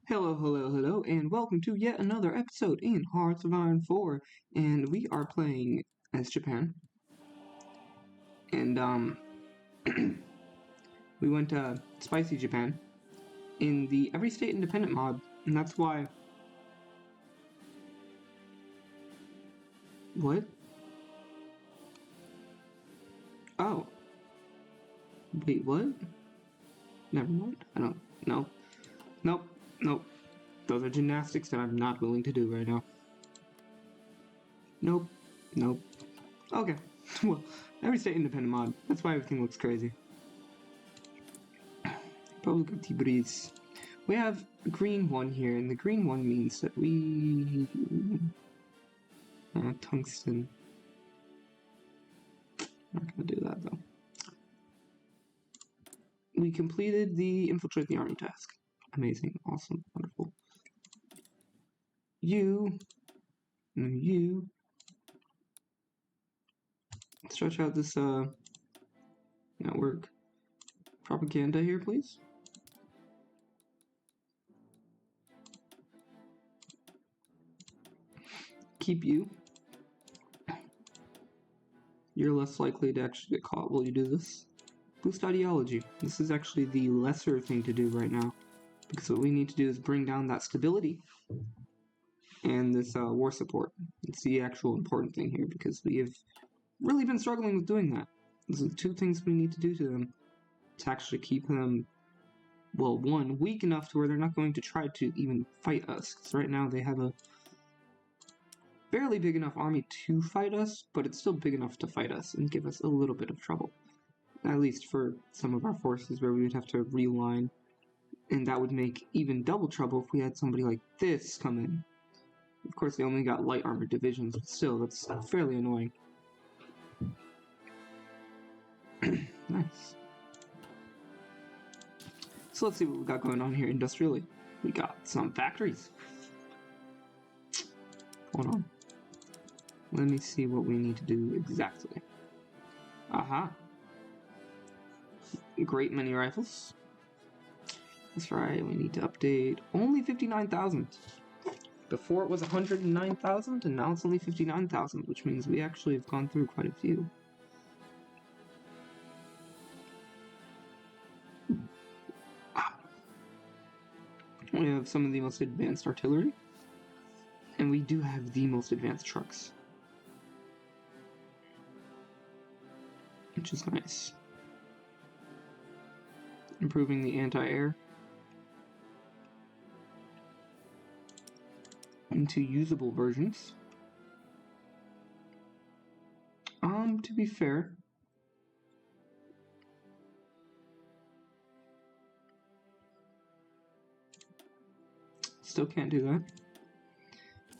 Hello, hello, hello, and welcome to yet another episode in Hearts of Iron 4, and we are playing as Japan, and, we went to Spicy Japan in the Every State Independent mod, and that's why... What? Oh. Wait, what? Never mind, I don't... No. Nope. Those are gymnastics that I'm not willing to do right now. Nope. Okay. Well, Every State Independent mod, that's why everything looks crazy. Republic of Tiberiz. We have green 1 here, and the green 1 means that we... tungsten. Not gonna do that, though. We completed the Infiltrate the Army task. Amazing, awesome, wonderful. You... Stretch out this, network propaganda here, please. Keep you. You're less likely to actually get caught while you do this. Boost ideology. This is actually the lesser thing to do right now, because what we need to do is bring down that stability and this war support. It's the actual important thing here, because we have really been struggling with doing that. Those are the two things we need to do to them to actually keep them, well, one, weak enough to where they're not going to try to even fight us, because right now they have a barely big enough army to fight us, but it's still big enough to fight us and give us a little bit of trouble. At least for some of our forces where we would have to realign, and that would make even double trouble if we had somebody like this come in. Of course, they only got light armored divisions, but still, that's fairly annoying. Nice. So let's see what we got going on here industrially. We got some factories. Hold on. Let me see what we need to do exactly. Aha. Great many rifles. That's right, we need to update. Only 59,000. Before it was 109,000, and now it's only 59,000, which means we actually have gone through quite a few. We have some of the most advanced artillery, and we do have the most advanced trucks, which is nice. Improving the anti-air into usable versions. To be fair, still can't do that.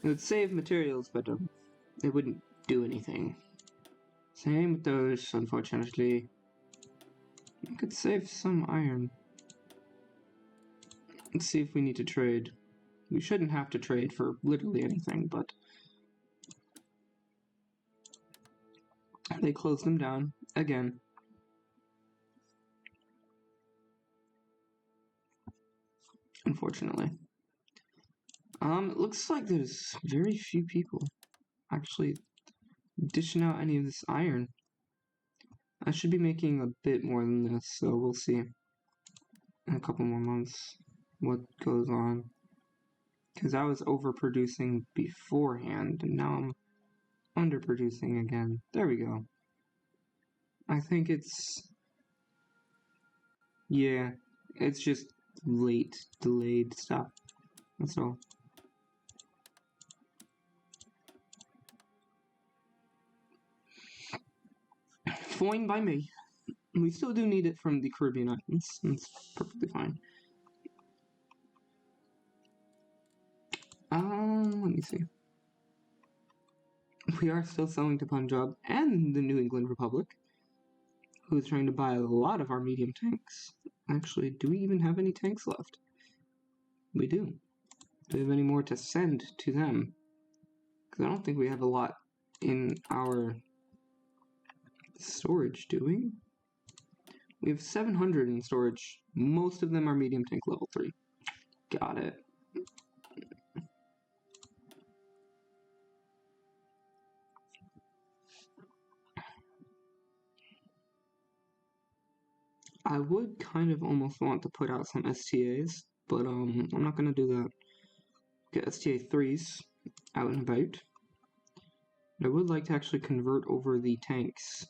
It would save materials, but it wouldn't do anything. Same with those, unfortunately. I could save some iron. Let's see if we need to trade. We shouldn't have to trade for literally anything, but they closed them down again. Unfortunately. It looks like there's very few people actually dishing out any of this iron. I should be making a bit more than this, so we'll see in a couple more months what goes on. Because I was overproducing beforehand, and now I'm underproducing again. There we go. I think it's... yeah, it's just late, delayed stuff. That's all. Fine by me. We still do need it from the Caribbean Islands. That's perfectly fine. Let me see. We are still selling to Punjab and the New England Republic, who's trying to buy a lot of our medium tanks. Actually, do we even have any tanks left? We do. Do we have any more to send to them? Because I don't think we have a lot in our storage, do we? We have 700 in storage. Most of them are medium tank level 3. Got it. I would kind of almost want to put out some STAs, but I'm not gonna do that. Get STA 3s out and about. I would like to actually convert over the tanks.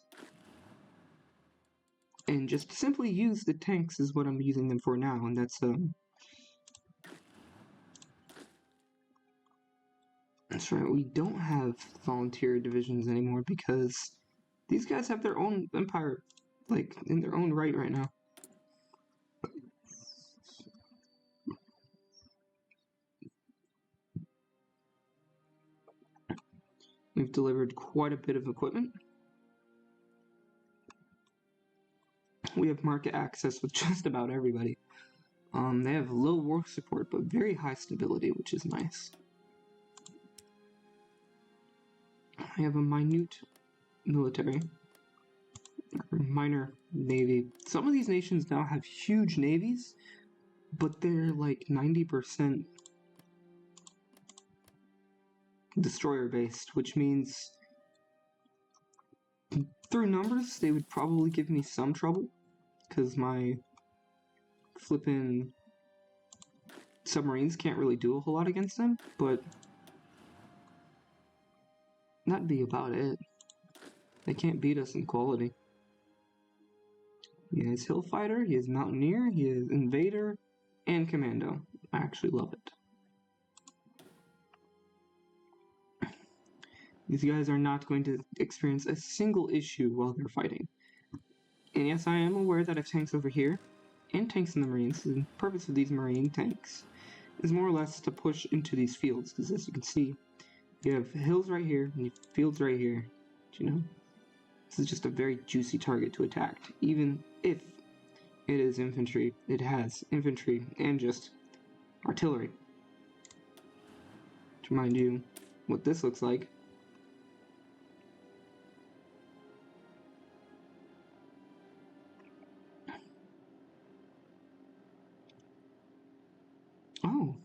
And just simply use the tanks is what I'm using them for now, and that's right, we don't have volunteer divisions anymore because these guys have their own empire, like, in their own right now. We've delivered quite a bit of equipment. We have market access with just about everybody. They have low war support, but very high stability, which is nice. We have a minute military, or minor navy. Some of these nations now have huge navies, but they're like 90% destroyer-based, which means through numbers, they would probably give me some trouble, because my flippin' submarines can't really do a whole lot against them, but that'd be about it. They can't beat us in quality. He has Hill Fighter, he has Mountaineer, he has Invader, and Commando. I actually love it. These guys are not going to experience a single issue while they're fighting. And yes, I am aware that I have tanks over here, and tanks in the Marines. The purpose of these Marine tanks is more or less to push into these fields, because as you can see, you have hills right here, and you have fields right here. You know, this is just a very juicy target to attack. Even if it is infantry, it has infantry and just artillery. To remind you what this looks like. Oh.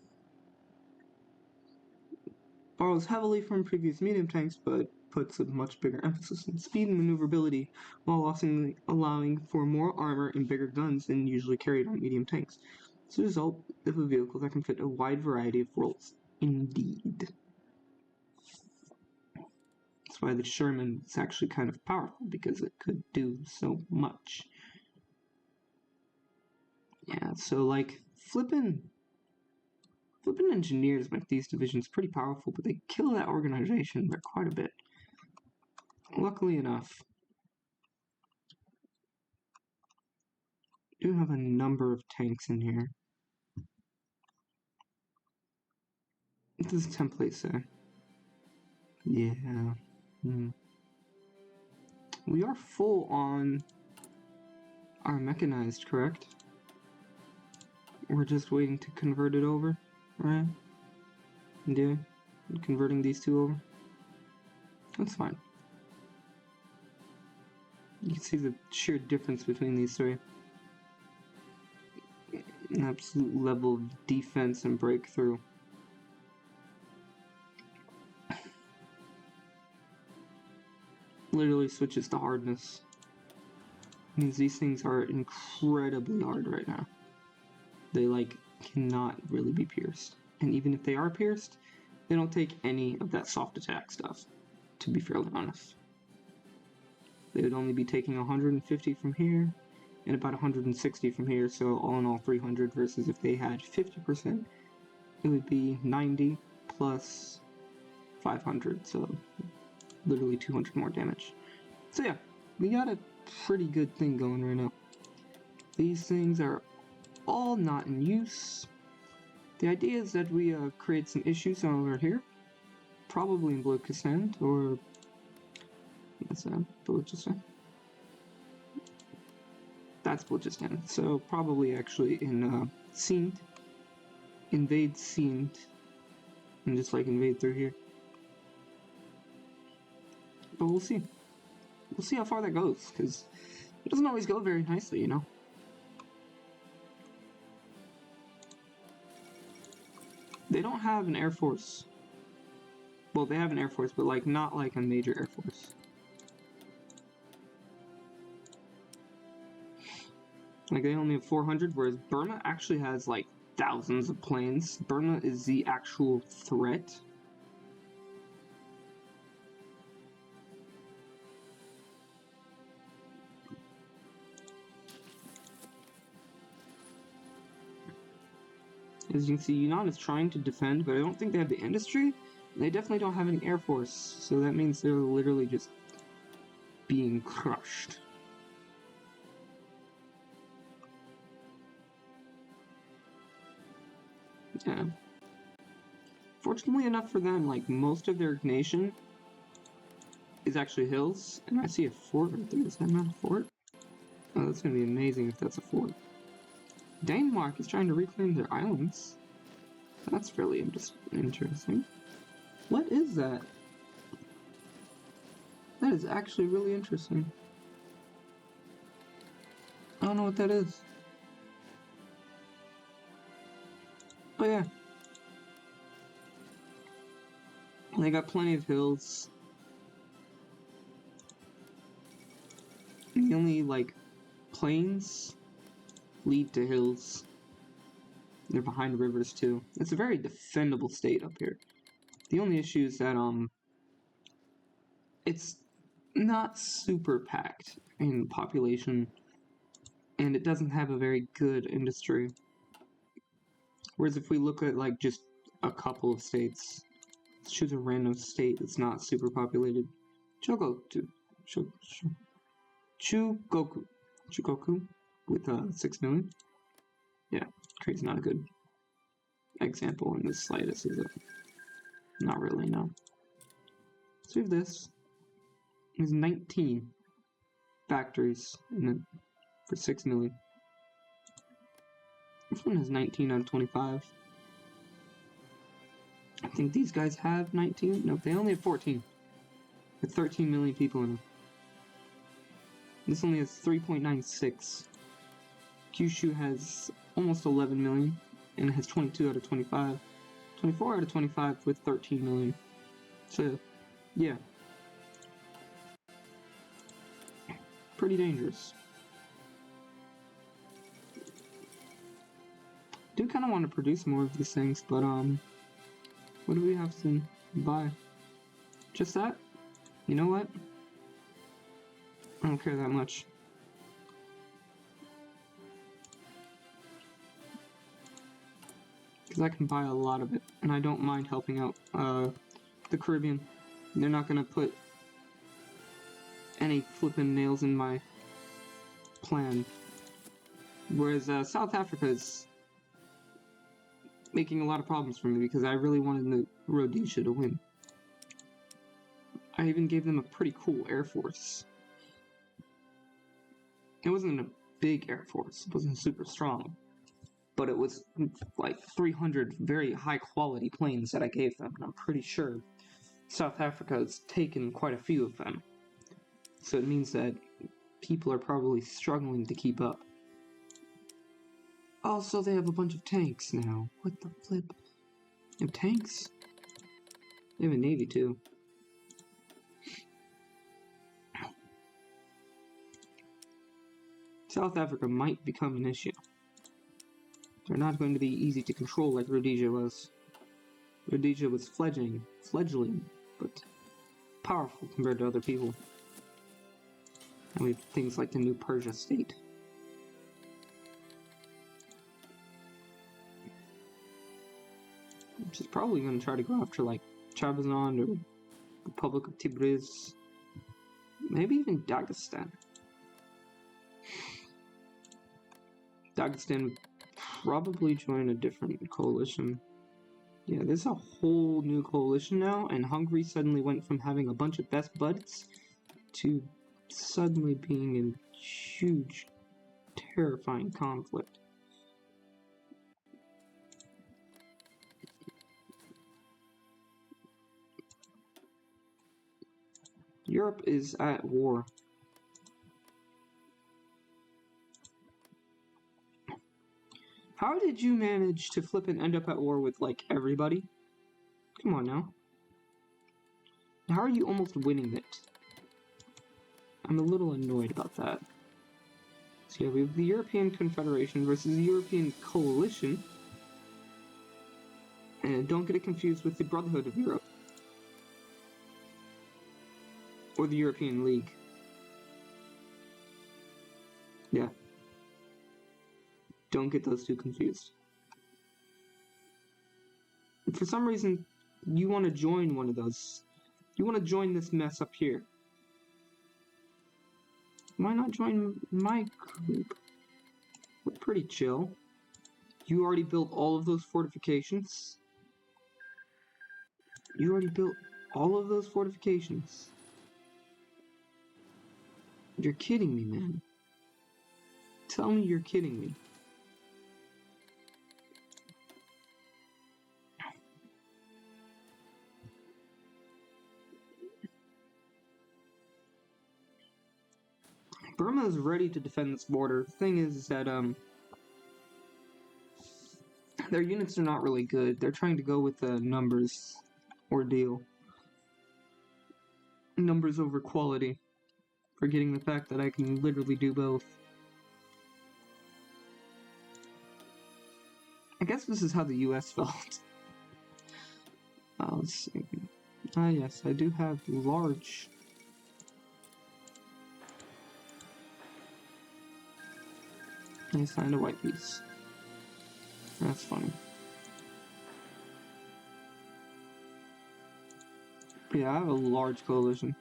Borrows heavily from previous medium tanks, but puts a much bigger emphasis on speed and maneuverability, while also allowing for more armor and bigger guns than usually carried on medium tanks. It's a result of a vehicle that can fit a wide variety of roles. Indeed. That's why the Sherman is actually kind of powerful, because it could do so much. Yeah, so like flippin' engineers make these divisions pretty powerful, but they kill that organization by quite a bit. Luckily enough, I do have a number of tanks in here. What does the template say? Yeah. We are full on our mechanized, correct? We're just waiting to convert it over, right? Yeah, converting these two over. That's fine. You can see the sheer difference between these three. An absolute level of defense and breakthrough. Literally switches to hardness. Means these things are incredibly hard right now. They like cannot really be pierced. And even if they are pierced, they don't take any of that soft attack stuff, to be fairly honest. They would only be taking 150 from here and about 160 from here, so all in all 300, versus if they had 50%, it would be 90 plus 500, so literally 200 more damage. So yeah, we got a pretty good thing going right now. These things are all not in use. The idea is that we create some issues over here, probably in Balochistan, or what's that? Balochistan? That's Balochistan. So probably actually in Sindh. Invade Sindh, and just like invade through here. But we'll see. We'll see how far that goes, because it doesn't always go very nicely, you know. They don't have an air force. Well, they have an air force, but like not like a major air force. Like they only have 400, whereas Burma actually has like thousands of planes. Burma is the actual threat. As you can see, Yunnan is trying to defend, but I don't think they have the industry. They definitely don't have any air force, so that means they're literally just being crushed. Yeah. Fortunately enough for them, like most of their nation is actually hills, and I see a fort right there. Is that not a fort? Oh, that's gonna be amazing if that's a fort. Denmark is trying to reclaim their islands. That's fairly interesting. What is that? That is actually really interesting. I don't know what that is. But yeah. They got plenty of hills. And the only, like, plains lead to hills. They're behind rivers, too. It's a very defendable state up here. The only issue is that, it's not super packed in population, and it doesn't have a very good industry. Whereas if we look at, like, just a couple of states, let's choose a random state that's not super populated. Chugoku with 6 million. Yeah, Korea's not a good example in this slightest, is it? Not really, no. So we have this. There's 19 factories in it for 6 million. This one has 19 out of 25. I think these guys have 19. Nope, they only have 14. With 13 million people in them. This only has 3.96. Kyushu has almost 11 million, and it has 22 out of 25. 24 out of 25 with 13 million. So, yeah. Pretty dangerous. I do kind of want to produce more of these things, but, what do we have to buy? Just that? You know what? I don't care that much. Because I can buy a lot of it, and I don't mind helping out the Caribbean. They're not gonna put any flippin' nails in my plan. Whereas South Africa is making a lot of problems for me because I really wanted the Rhodesia to win. I even gave them a pretty cool air force. It wasn't a big air force, it wasn't super strong, but it was like 300 very high quality planes that I gave them, and I'm pretty sure South Africa has taken quite a few of them. So it means that people are probably struggling to keep up. Also, they have a bunch of tanks now. What the flip? They have tanks? They have a navy too. South Africa might become an issue. They're not going to be easy to control like Rhodesia was. Rhodesia was fledgling, but powerful compared to other people. And we have things like the new Persia state. Which is probably going to try to go after like Chabazan or Republic of Tabriz. Maybe even Dagestan. Dagestan would probably join a different coalition. Yeah, there's a whole new coalition now, and Hungary suddenly went from having a bunch of best buds to suddenly being in huge, terrifying conflict. Europe is at war. How are did you manage to flip and end up at war with, like, everybody? Come on now. How are you almost winning it? I'm a little annoyed about that. So yeah, we have the European Confederation versus the European Coalition. And don't get it confused with the Brotherhood of Europe. Or the European League. Yeah. Don't get those two confused. If for some reason you want to join one of those, you want to join this mess up here, why not join my group? We're pretty chill. You already built all of those fortifications. You already built all of those fortifications. You're kidding me, man. Tell me you're kidding me. Burma is ready to defend this border. The thing is that, their units are not really good. They're trying to go with the numbers ordeal. Numbers over quality. Forgetting the fact that I can literally do both. I guess this is how the US felt. Let's see. Ah yes, I do have large. I signed a white piece. That's funny. Yeah, I have a large coalition.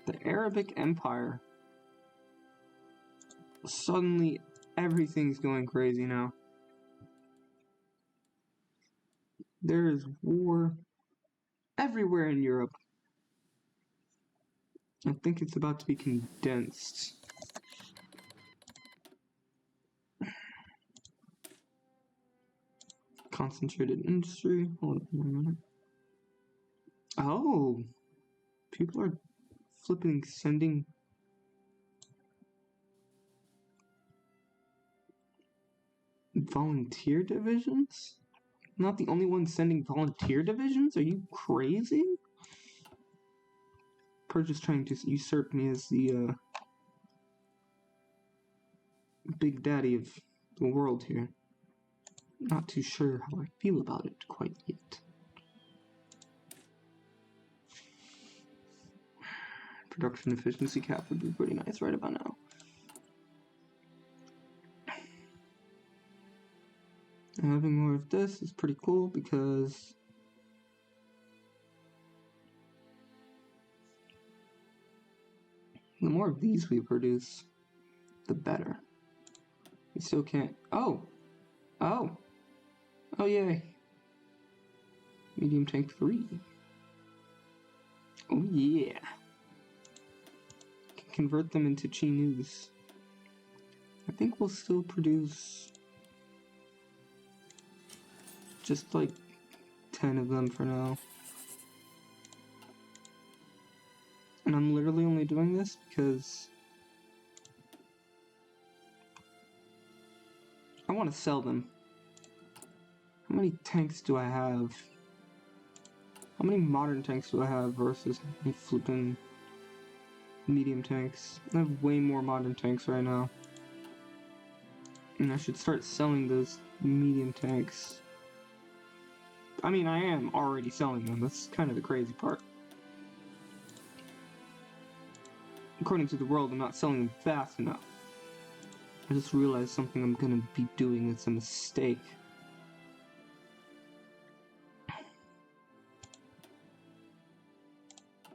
The Arabic Empire. Suddenly, everything's going crazy now. There is war everywhere in Europe. I think it's about to be condensed. Concentrated industry. Hold on a minute. Oh, people are flipping sending volunteer divisions? Not the only one sending volunteer divisions? Are you crazy? Persia's trying to usurp me as the big daddy of the world here. Not too sure how I feel about it quite yet. Production efficiency cap would be pretty nice right about now. And having more of this is pretty cool because the more of these we produce, the better. We still can't. Oh! Oh, yay. Medium tank 3. Oh, yeah. Can convert them into Chinus. I think we'll still produce just like 10 of them for now. And I'm literally only doing this because I want to sell them. How many tanks do I have? How many modern tanks do I have versus any flipping medium tanks? I have way more modern tanks right now. And I should start selling those medium tanks. I mean, I am already selling them. That's kind of the crazy part. According to the world, I'm not selling them fast enough. I just realized something I'm gonna be doing that's a mistake.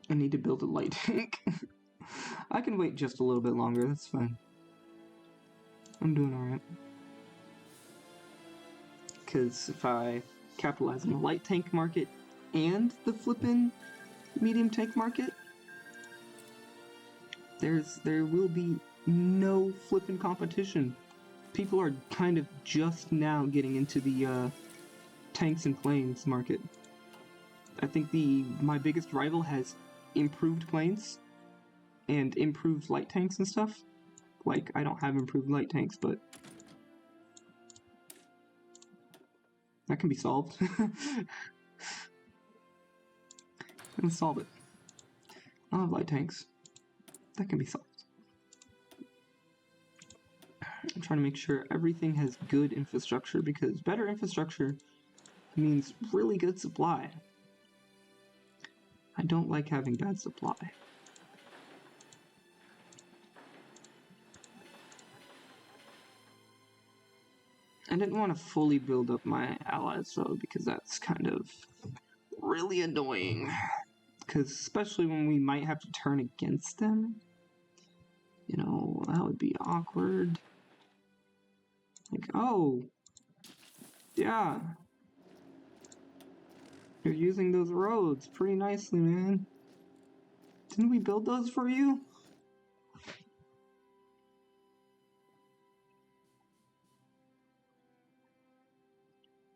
I need to build a light tank. I can wait just a little bit longer, that's fine. I'm doing alright. Because if I capitalize on the light tank market and the flippin' medium tank market, there will be no flippin' competition. People are kind of just now getting into the tanks and planes market. I think my biggest rival has improved planes and improved light tanks and stuff. like I don't have improved light tanks, but that can be solved. Let's solve it. I don't have light tanks. That can be solved. I'm trying to make sure everything has good infrastructure, because better infrastructure means really good supply. I don't like having bad supply. I didn't want to fully build up my allies though, because that's kind of really annoying. Because especially when we might have to turn against them, you know, that would be awkward. Like, oh, yeah, you're using those roads pretty nicely, man. Didn't we build those for you?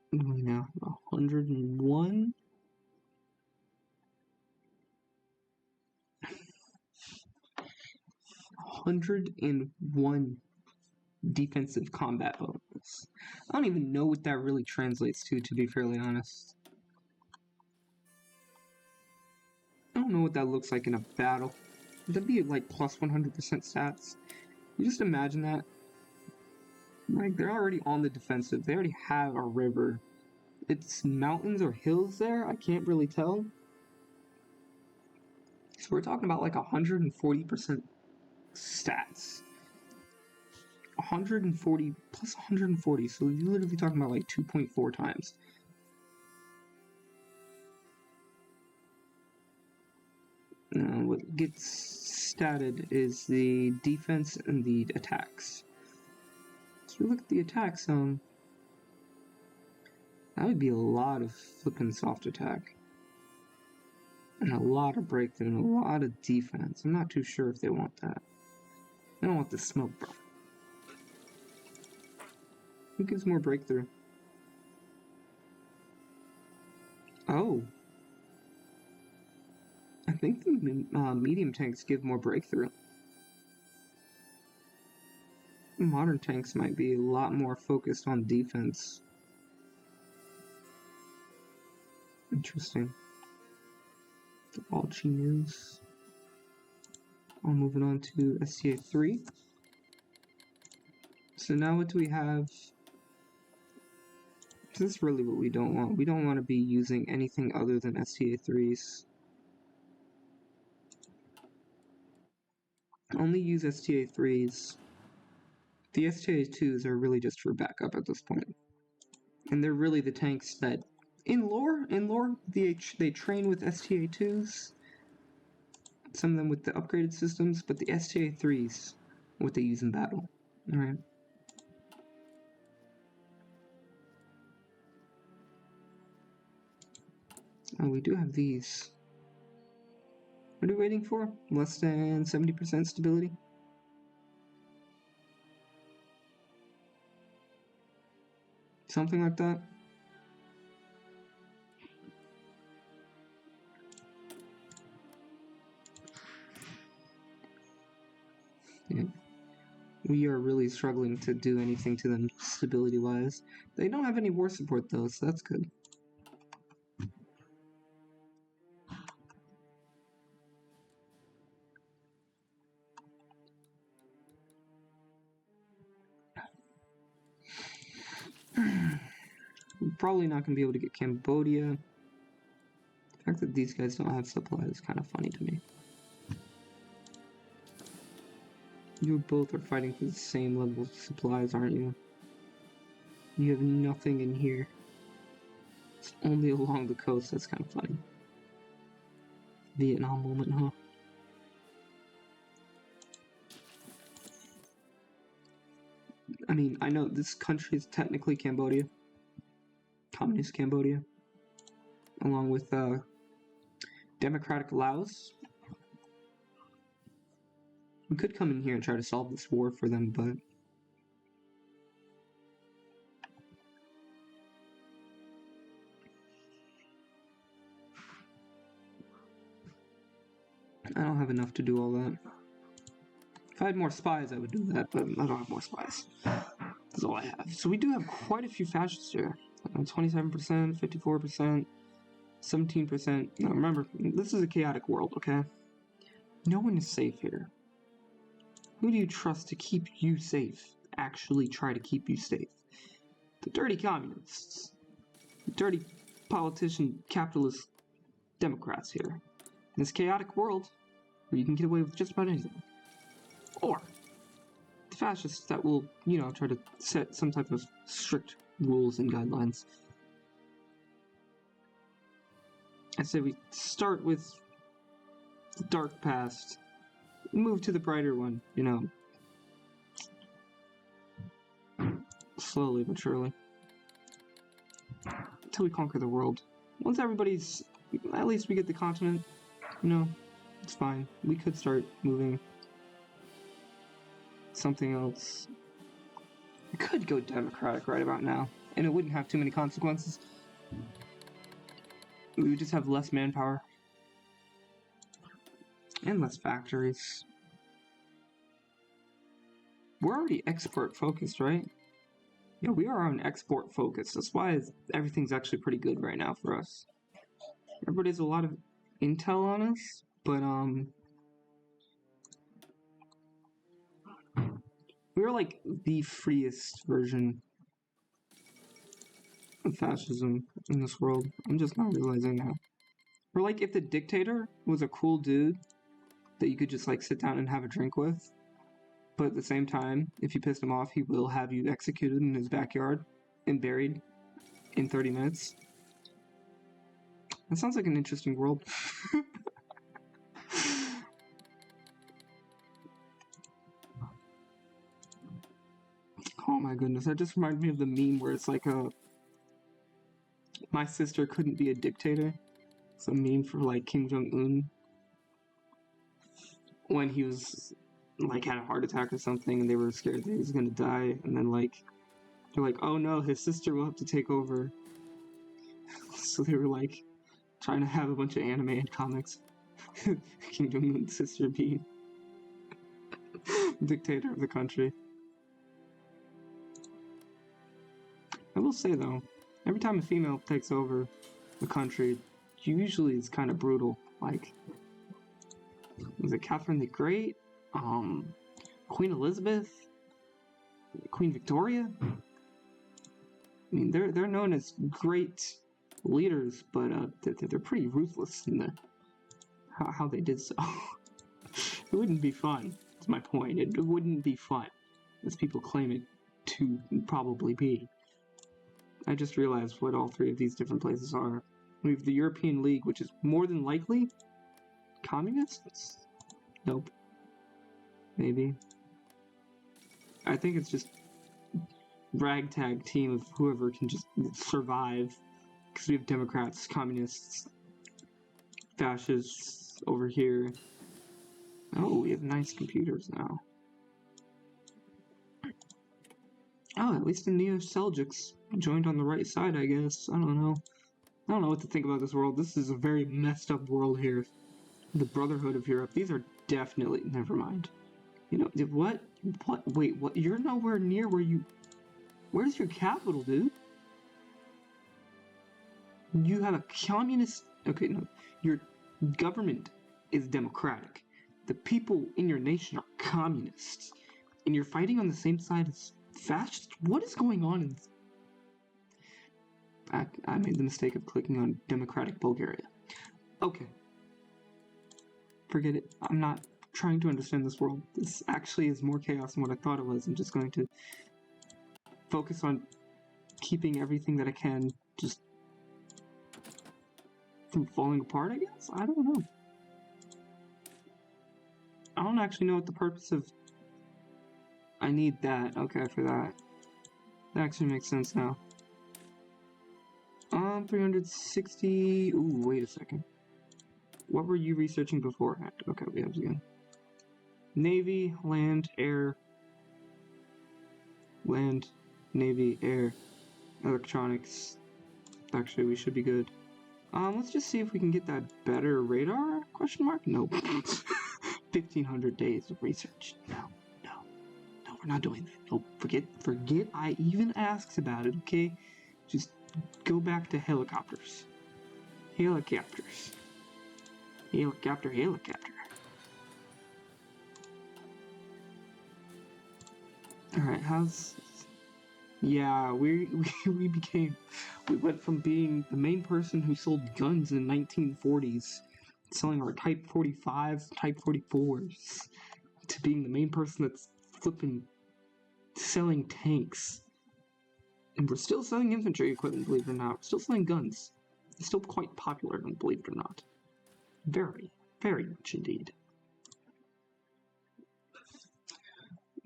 What do we now? 101? $101 defensive combat bonus. I don't even know what that really translates to be fairly honest. I don't know what that looks like in a battle. That'd be like plus 100% stats. You just imagine that. Like, they're already on the defensive. They already have a river. It's mountains or hills there? I can't really tell. So we're talking about like 140% stats. 140 plus 140, so you're literally talking about like 2.4 times. What gets statted is the defense and the attacks. So we look at the attacks, that would be a lot of flipping soft attack. And a lot of breakthrough and a lot of defense. I'm not too sure if they want that. They don't want the smoke, bro. Who gives more breakthrough? Oh. I think the medium tanks give more breakthrough. Modern tanks might be a lot more focused on defense. Interesting. All Chi news. I'm moving on to STA 3. So now what do we have? This is really what we don't want. We don't want to be using anything other than STA 3s. Only use STA 3s. The STA 2s are really just for backup at this point. And they're really the tanks that, in lore, they train with STA 2s. Some of them with the upgraded systems, but the STA 3s, what they use in battle. Alright. Oh, we do have these. What are we waiting for? Less than 70% stability? Something like that? Yeah. We are really struggling to do anything to them stability-wise. They don't have any war support though, so that's good. We're probably not going to be able to get Cambodia. The fact that these guys don't have supplies is kind of funny to me. You both are fighting for the same level of supplies, aren't you? You have nothing in here. It's only along the coast. That's kind of funny. Vietnam moment, huh? I mean, I know this country is technically Cambodia. Communist Cambodia. Along with Democratic Laos. We could come in here and try to solve this war for them, but I don't have enough to do all that. If I had more spies, I would do that, but I don't have more spies. That's all I have. So we do have quite a few fascists here. 27%, 54%, 17%. Now remember, this is a chaotic world, okay? No one is safe here. Who do you trust to keep you safe? Actually try to keep you safe. The dirty communists. The dirty politician, capitalist Democrats here. In this chaotic world, where you can get away with just about anything. Or the fascists that will, you know, try to set some type of strict rules and guidelines. I say we start with the dark past, move to the brighter one, you know. Slowly but surely. Until we conquer the world. Once everybody's, at least we get the continent, you know, it's fine. We could start moving something else. We could go democratic right about now, and it wouldn't have too many consequences. We would just have less manpower. And less factories. We're already export focused, right? Yeah, we are on export focused. That's why everything's actually pretty good right now for us. Everybody has a lot of intel on us, but we're like the freest version of fascism in this world. I'm just not realizing that. We're like if the dictator was a cool dude that you could just like sit down and have a drink with, but at the same time, if you pissed him off, he will have you executed in his backyard and buried in 30 minutes. That sounds like an interesting world. Oh my goodness, that just reminded me of the meme where it's like my sister couldn't be a dictator. It's a meme for like Kim Jong-un when he was like had a heart attack or something and they were scared that he was gonna die, and then like they're like, oh no, his sister will have to take over. So they were like trying to have a bunch of anime and comics. Kim Jong-un's sister being dictator of the country. I will say though, every time a female takes over the country, usually it's kind of brutal. Like, was it Catherine the Great? Queen Elizabeth? Queen Victoria? I mean, they're known as great leaders, but they're pretty ruthless in how they did so. It wouldn't be fun. That's my point. It wouldn't be fun, as people claim it to probably be. I just realized what all three of these different places are. We have the European League, which is more than likely communists? Nope. Maybe. I think it's just ragtag team of whoever can just survive. Because we have Democrats, communists, fascists over here. Oh, we have nice computers now. Oh, at least the Neo-Seljuks joined on the right side, I guess. I don't know. I don't know what to think about this world. This is a very messed up world here. The Brotherhood of Europe. These are definitely... Never mind. You know, what? What? Wait, what? You're nowhere near where you... Where's your capital, dude? You have a communist... Okay, no. Your government is democratic. The people in your nation are communists. And you're fighting on the same side as fascists? What is going on in this? I made the mistake of clicking on Democratic Bulgaria. Okay. Forget it. I'm not trying to understand this world. This actually is more chaos than what I thought it was. I'm just going to focus on keeping everything that I can just from falling apart, I guess? I don't know. I don't actually know what the purpose of... I need that. Okay, for that. That actually makes sense now. 360... Ooh, wait a second. What were you researching beforehand? Okay, we have again. Navy, land, air. Land, Navy, air, electronics. Actually, we should be good. Let's just see if we can get that better radar? Question mark? Nope. 1,500 days of research. No, we're not doing that. No, forget I even asked about it, okay? Just go back to helicopters. Helicopter. Alright, yeah, we went from being the main person who sold guns in the 1940s, selling our Type 45s, Type 44s, to being the main person that's selling tanks. And we're still selling infantry equipment, believe it or not. We're still selling guns. It's still quite popular, believe it or not. Very, very much indeed.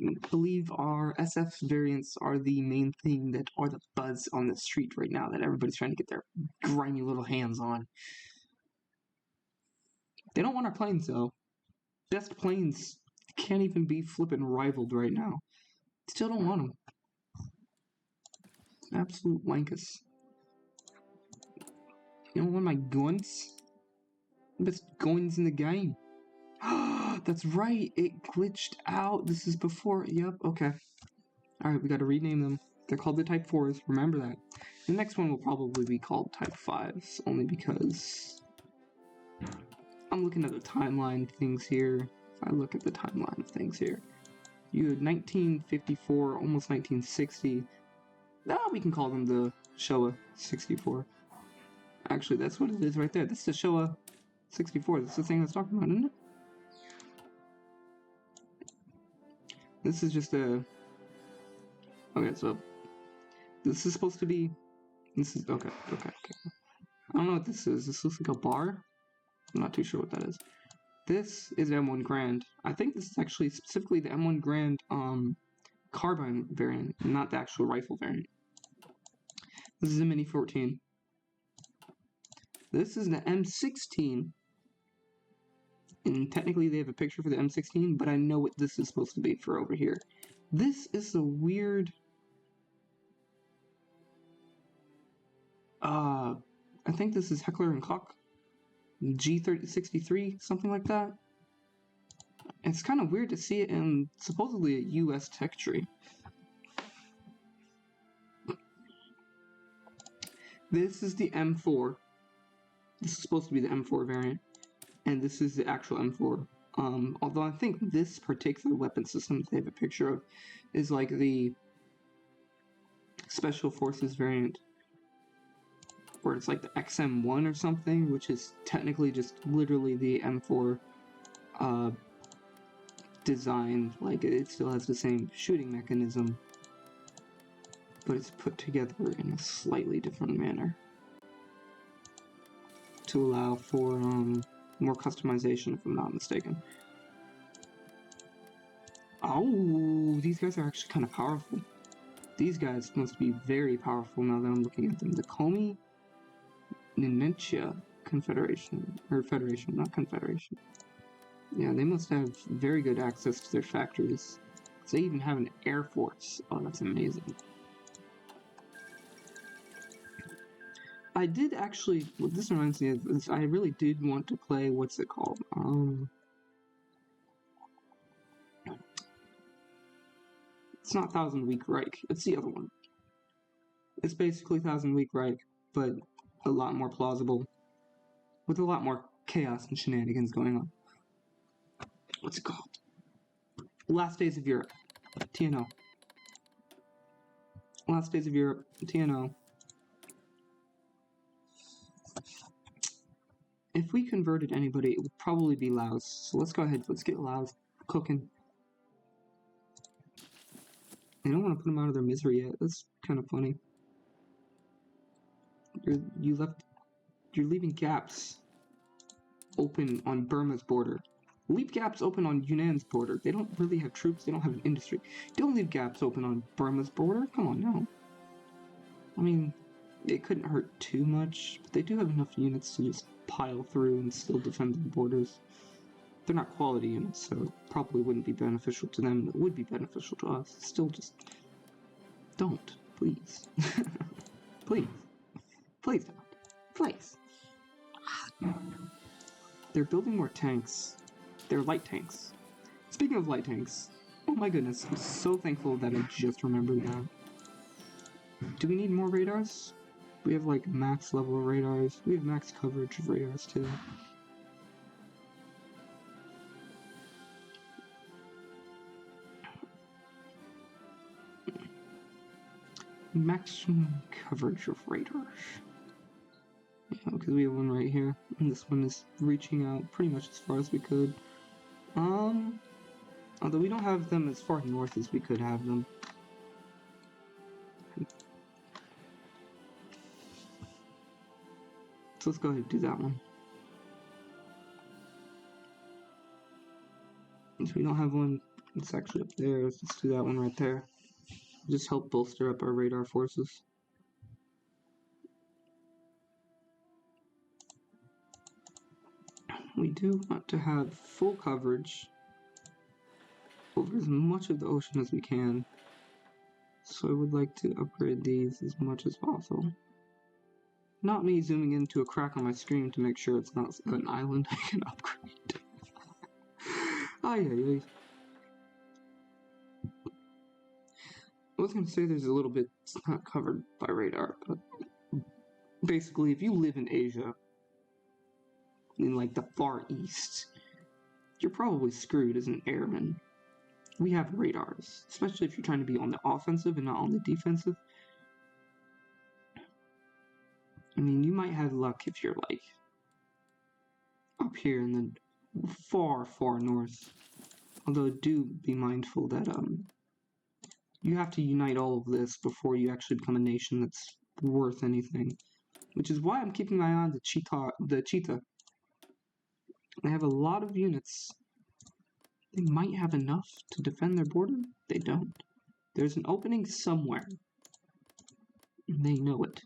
I believe our SF variants are the main thing that are the buzz on the street right now that everybody's trying to get their grimy little hands on. They don't want our planes, though. Best planes can't even be flippin' rivaled right now. Still don't want them. Absolute wankus. You don't want my guns? Best guns in the game. That's right, it glitched out. This is before. Yep, okay. Alright, we gotta rename them. They're called the Type 4s, remember that. The next one will probably be called Type 5s, only because I'm looking at the timeline things here. If I look at the timeline of things here, you had 1954, almost 1960. Now we can call them the Showa 64. Actually, that's what it is right there. That's the Showa 64. That's the thing I was talking about, isn't it? This is just a... Okay, so... This is supposed to be... This is... Okay. I don't know what this is. This looks like a bar? I'm not too sure what that is. This is M1 Grand. I think this is actually specifically the M1 Grand carbine variant, not the actual rifle variant. This is a Mini 14. This is the M16. And technically they have a picture for the M16, but I know what this is supposed to be for over here. This is a weird... I think this is Heckler & Koch. G3063, something like that. It's kind of weird to see it in supposedly a US tech tree. This is the M4. This is supposed to be the M4 variant. And this is the actual M4. Although I think this particular weapon system that they have a picture of is like the Special Forces variant, where it's like the XM1 or something, which is technically just literally the M4 design. Like, it still has the same shooting mechanism, but it's put together in a slightly different manner to allow for more customization, if I'm not mistaken. Oh, these guys are actually kind of powerful. These guys must be very powerful now that I'm looking at them. The Komi Ninentia Confederation, or Federation, not Confederation. Yeah, they must have very good access to their factories. They even have an air force. Oh, that's amazing. I did actually, what this reminds me of is I really did want to play, what's it called? It's not Thousand Week Reich, it's the other one. It's basically Thousand Week Reich, but a lot more plausible, with a lot more chaos and shenanigans going on. What's it called? Last Days of Europe, TNO. Last Days of Europe, TNO. If we converted anybody, it would probably be Laos. So let's go ahead, let's get Laos cooking. I don't want to put them out of their misery yet. That's kind of funny. You're leaving gaps open on Burma's border. Leave gaps open on Yunnan's border. They don't really have troops. They don't have an industry. Don't leave gaps open on Burma's border. Come on, no. I mean, it couldn't hurt too much, but they do have enough units to just pile through and still defend the borders. They're not quality units, so it probably wouldn't be beneficial to them. It would be beneficial to us. Still, just don't, please. Please. Please don't. Please. They're building more tanks. They're light tanks. Speaking of light tanks, oh my goodness, I'm so thankful that I just remembered that. Do we need more radars? We have like max level radars. We have max coverage of radars too. Maximum coverage of radars. Yeah, because we have one right here, and this one is reaching out pretty much as far as we could. Although we don't have them as far north as we could have them. So let's go ahead and do that one. If we don't have one, it's actually up there. Let's do that one right there. Just help bolster up our radar forces. We do want to have full coverage over as much of the ocean as we can. So I would like to upgrade these as much as possible. Not me zooming into a crack on my screen to make sure it's not an island I can upgrade. Ay. I was going to say there's a little bit it's not covered by radar, but basically if you live in Asia, in like the Far East, you're probably screwed as an airman. We have radars, especially if you're trying to be on the offensive and not on the defensive. I mean, you might have luck if you're like up here in the far, far north. Although do be mindful that you have to unite all of this before you actually become a nation that's worth anything. Which is why I'm keeping my eye on the cheetah. They have a lot of units. They might have enough to defend their border. They don't. There's an opening somewhere. And they know it.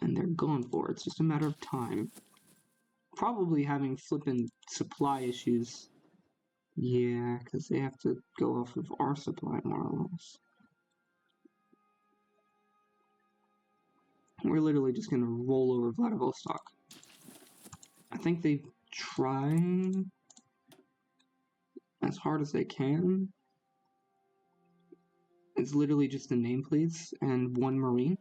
And they're gone for it. It's just a matter of time. Probably having flippin' supply issues. Yeah, because they have to go off of our supply more or less. We're literally just going to roll over Vladivostok. I think they try as hard as they can. It's literally just the name, please, and one Marine.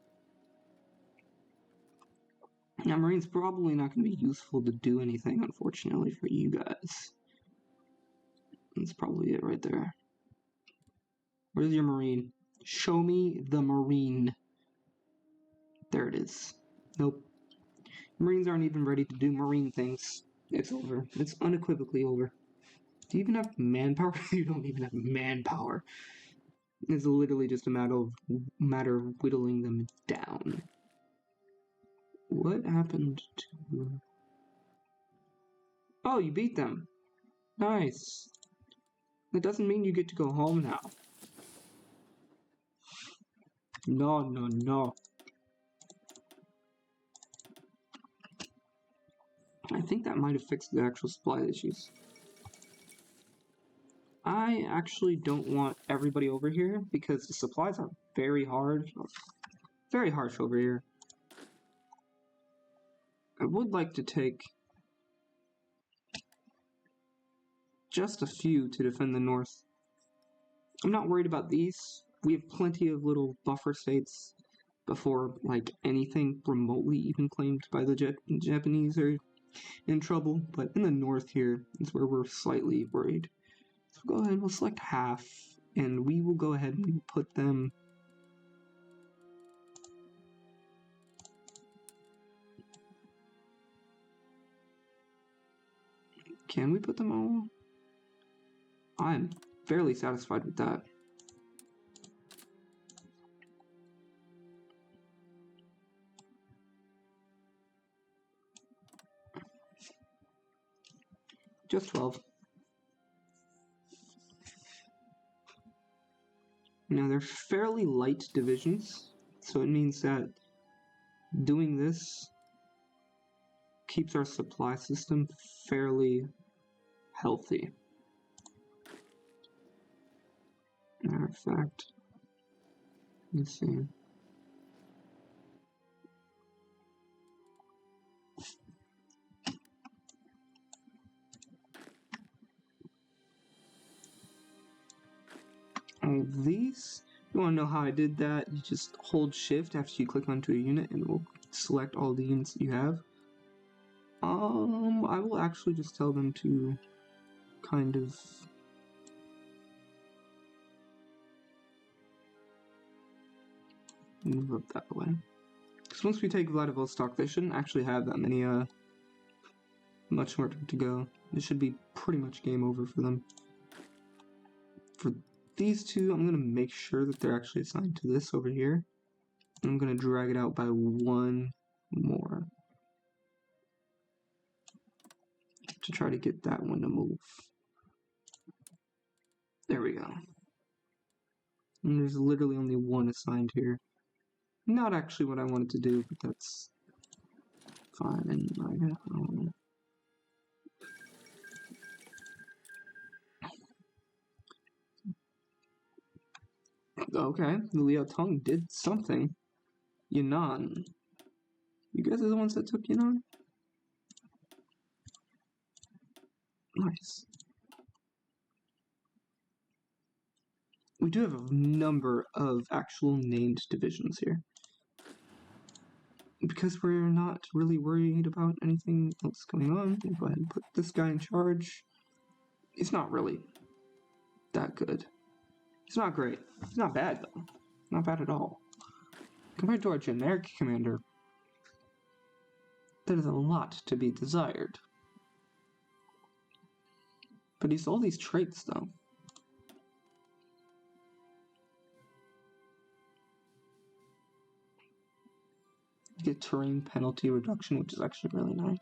Now, Marine's probably not going to be useful to do anything, unfortunately, for you guys. That's probably it right there. Where's your Marine? Show me the Marine. There it is. Nope. Marines aren't even ready to do Marine things. It's over. It's unequivocally over. Do you even have manpower? You don't even have manpower. It's literally just a matter of whittling them down. What happened to... Oh, you beat them. Nice. That doesn't mean you get to go home now. No. I think that might have fixed the actual supply issues. I actually don't want everybody over here because the supplies are very hard. Very harsh over here. I would like to take just a few to defend the north. I'm not worried about these. We have plenty of little buffer states before like anything remotely even claimed by the Japanese are in trouble. But in the north here is where we're slightly worried. So go ahead, we'll select half, and we will go ahead and we will put them... Can we put them all? I'm fairly satisfied with that. Just 12. Now they're fairly light divisions, so it means that doing this keeps our supply system fairly healthy. Matter of fact, let's see. don't know how I did that, you just hold shift after you click onto a unit and it will select all the units that you have. I will actually just tell them to kind of move up that way. Because once we take Vladivostok, they shouldn't actually have that many, much more to go. It should be pretty much game over for them. For these two, I'm going to make sure that they're actually assigned to this over here. And I'm going to drag it out by one more. To try to get that one to move. There we go. And there's literally only one assigned here. Not actually what I wanted to do, but that's fine. And I don't know. Okay, the Liao Tong did something. Yunnan. You guys are the ones that took Yunnan? Nice. We do have a number of actual named divisions here. Because we're not really worried about anything else going on, we'll go ahead and put this guy in charge. He's not really that good. He's not great. He's not bad, though. Not bad at all. Compared to our generic commander, there's a lot to be desired. But he's all these traits, though. You get terrain penalty reduction, which is actually really nice.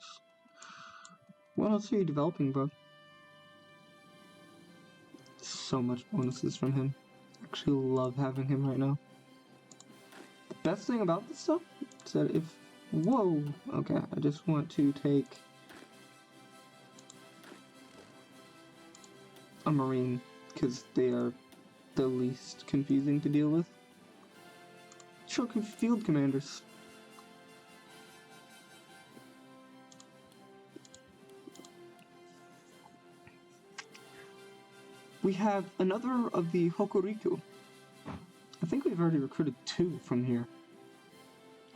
What else are you developing, bro? So much bonuses from him. Actually love having him right now. The best thing about this stuff is that if... Whoa! Okay, I just want to take a Marine, because they are the least confusing to deal with. Sure, field commanders. We have another of the Hokuriku. I think we've already recruited 2 from here.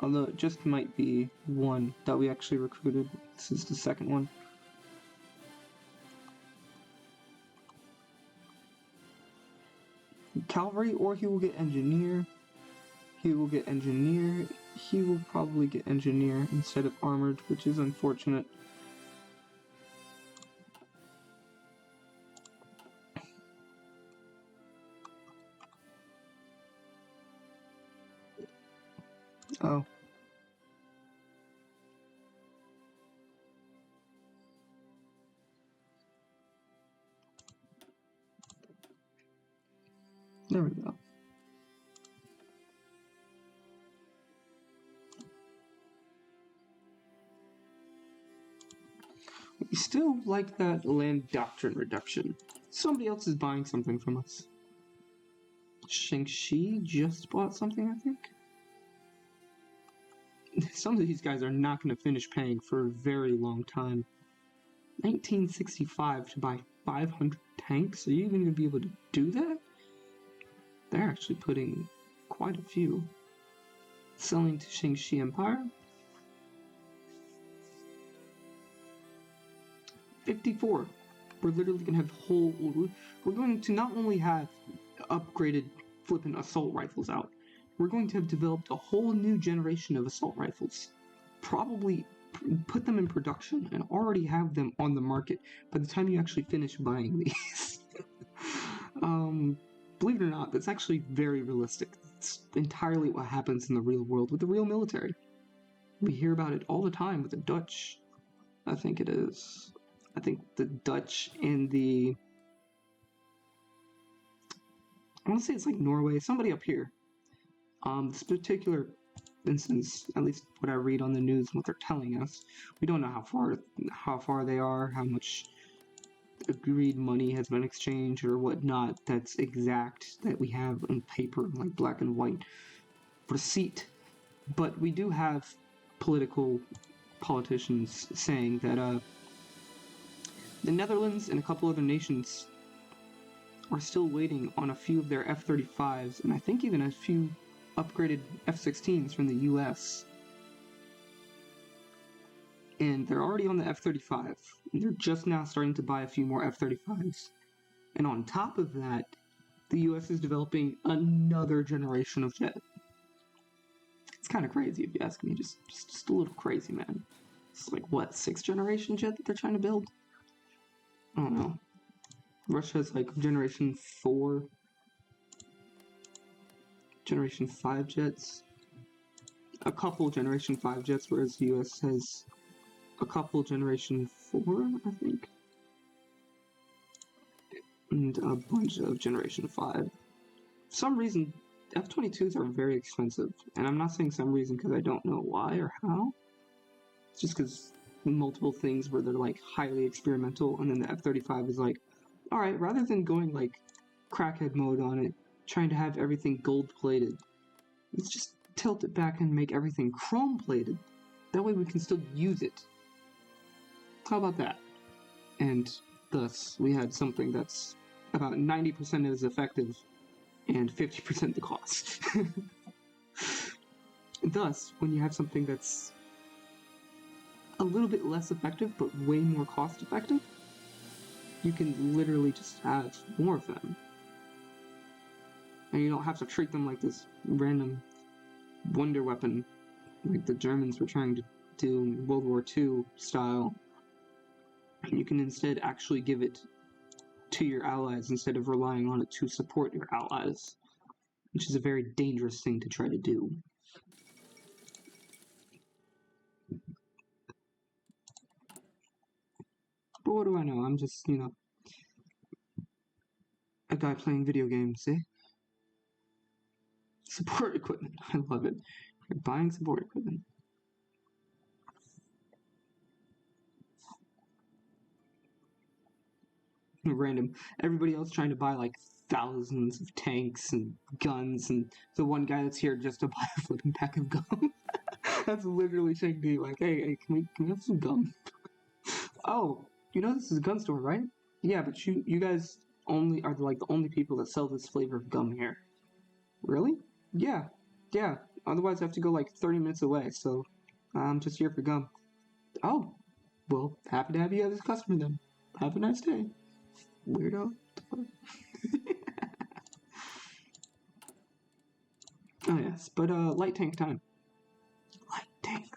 Although it just might be 1 that we actually recruited. This is the second one. Cavalry, or he will get engineer. He will get engineer. He will probably get engineer instead of armored, which is unfortunate. Oh. There we go. We still like that land doctrine reduction. Somebody else is buying something from us. Shang-Chi just bought something, I think? Some of these guys are not going to finish paying for a very long time. 1965 to buy 500 tanks? Are you even going to be able to do that? They're actually putting quite a few. Selling to Shang-Chi Empire. 54. We're literally going to have whole... We're going to not only have upgraded flippin' assault rifles out, we're going to have developed a whole new generation of assault rifles. Probably put them in production and already have them on the market by the time you actually finish buying these. Believe it or not, that's actually very realistic. It's entirely what happens in the real world with the real military. We hear about it all the time with the Dutch. I think it is. I think the Dutch and the... I want to say it's like Norway, somebody up here. This particular instance, at least what I read on the news and what they're telling us, we don't know how far they are, how much agreed money has been exchanged or whatnot that's exact that we have on paper, like black and white receipt. But we do have politicians saying that the Netherlands and a couple other nations are still waiting on a few of their F-35s, and I think even a few upgraded F-16s from the US. And they're already on the F-35. They're just now starting to buy a few more F-35s. And on top of that, the US is developing another generation of jet. It's kind of crazy if you ask me, just a little crazy, man. It's like, what, 6th generation jet that they're trying to build? I don't know. Russia has like generation 4, generation 5 jets. A couple generation 5 jets, whereas the US has a couple generation 4, I think. And a bunch of generation 5. For some reason, F-22s are very expensive. And I'm not saying some reason because I don't know why or how. It's just because multiple things where they're like highly experimental, and then the F-35 is like, alright, rather than going like crackhead mode on it, trying to have everything gold plated, let's just tilt it back and make everything chrome plated. That way we can still use it. How about that? And thus we had something that's about 90% as effective and 50% the cost. Thus, when you have something that's a little bit less effective but way more cost effective, you can literally just have more of them. And you don't have to treat them like this random wonder weapon like the Germans were trying to do in World War II style. You can instead actually give it to your allies instead of relying on it to support your allies, which is a very dangerous thing to try to do. But what do I know? I'm just, a guy playing video games, eh? Support equipment. I love it. You're buying support equipment. Random. Everybody else trying to buy like thousands of tanks and guns, and the one guy that's here just to buy a flipping pack of gum. That's literally Shang-Chi, like, hey, can we have some gum? Oh, this is a gun store, right? Yeah, but you guys only are like the only people that sell this flavor of gum here. Really? Yeah. Otherwise I have to go like 30 minutes away, so I'm just here for gum. Oh, well, happy to have you as a customer then. Have a nice day. Weirdo. Oh yes, but light tank time. Light tank.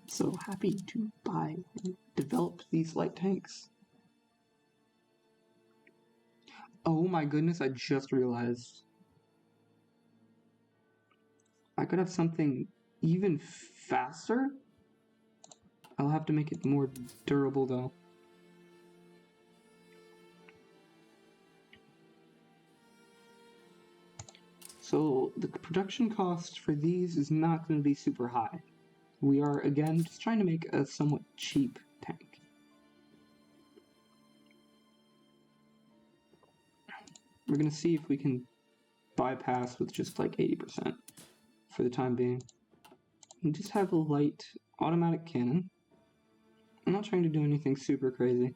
So happy to buy and develop these light tanks. Oh my goodness, I just realized I could have something even faster. I'll have to make it more durable though. So the production cost for these is not going to be super high. We are, again, just trying to make a somewhat cheap tank. We're going to see if we can bypass with just like 80% for the time being. And just have a light automatic cannon. I'm not trying to do anything super crazy.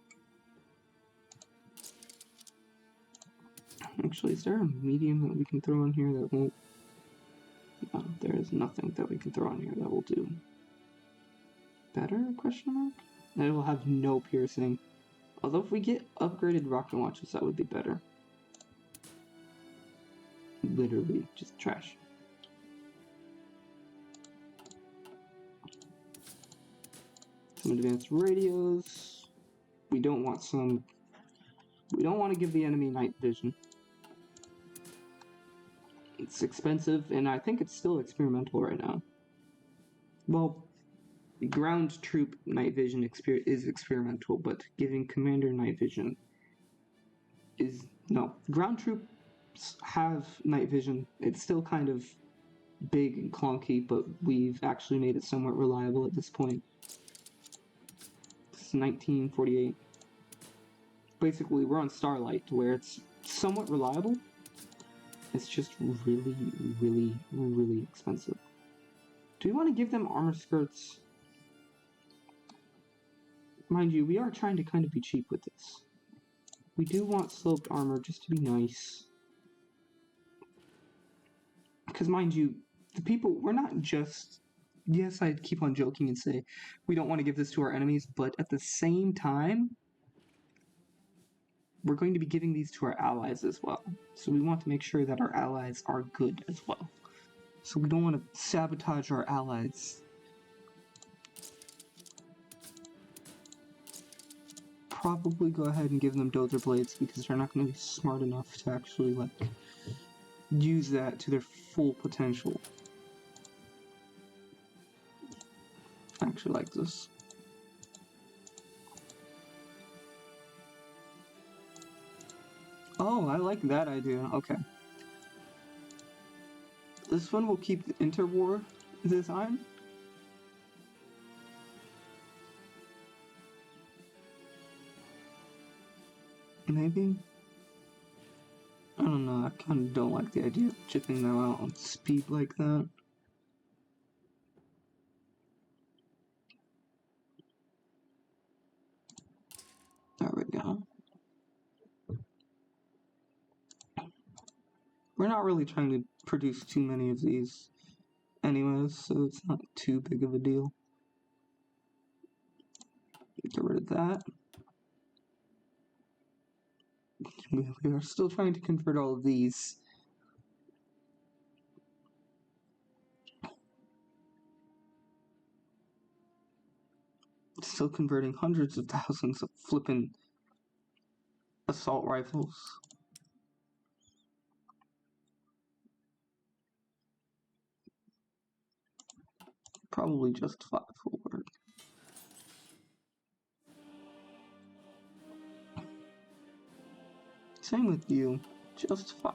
Actually, is there a medium that we can throw on here that won't... No, there is nothing that we can throw on here that will do better, question mark? And it will have no piercing. Although if we get upgraded rocket launches, that would be better. Literally, just trash. Some advanced radios. We don't want to give the enemy night vision. It's expensive, and I think it's still experimental right now. Well, ground troop night vision is experimental, but giving commander night vision is... No. Ground troops have night vision. It's still kind of big and clunky, but we've actually made it somewhat reliable at this point. It's 1948. Basically, we're on Starlight, where it's somewhat reliable. It's just really, really, really expensive. Do we want to give them armor skirts? Mind you, we are trying to kind of be cheap with this. We do want sloped armor just to be nice. Because mind you, the people, we're not just... Yes, I keep on joking and say we don't want to give this to our enemies, but at the same time, we're going to be giving these to our allies as well. So we want to make sure that our allies are good as well. So we don't want to sabotage our allies. Probably go ahead and give them dozer blades because they're not going to be smart enough to actually like use that to their full potential. I actually like this. Oh, I like that idea. Okay. This one will keep the interwar design. Maybe? I don't know, I kind of don't like the idea of chipping them out on speed like that. There we go. We're not really trying to produce too many of these anyways, so it's not too big of a deal. Get rid of that. We are still trying to convert all of these. Still converting hundreds of thousands of flippin' assault rifles. Probably just 5 will work. Same with you, just 5.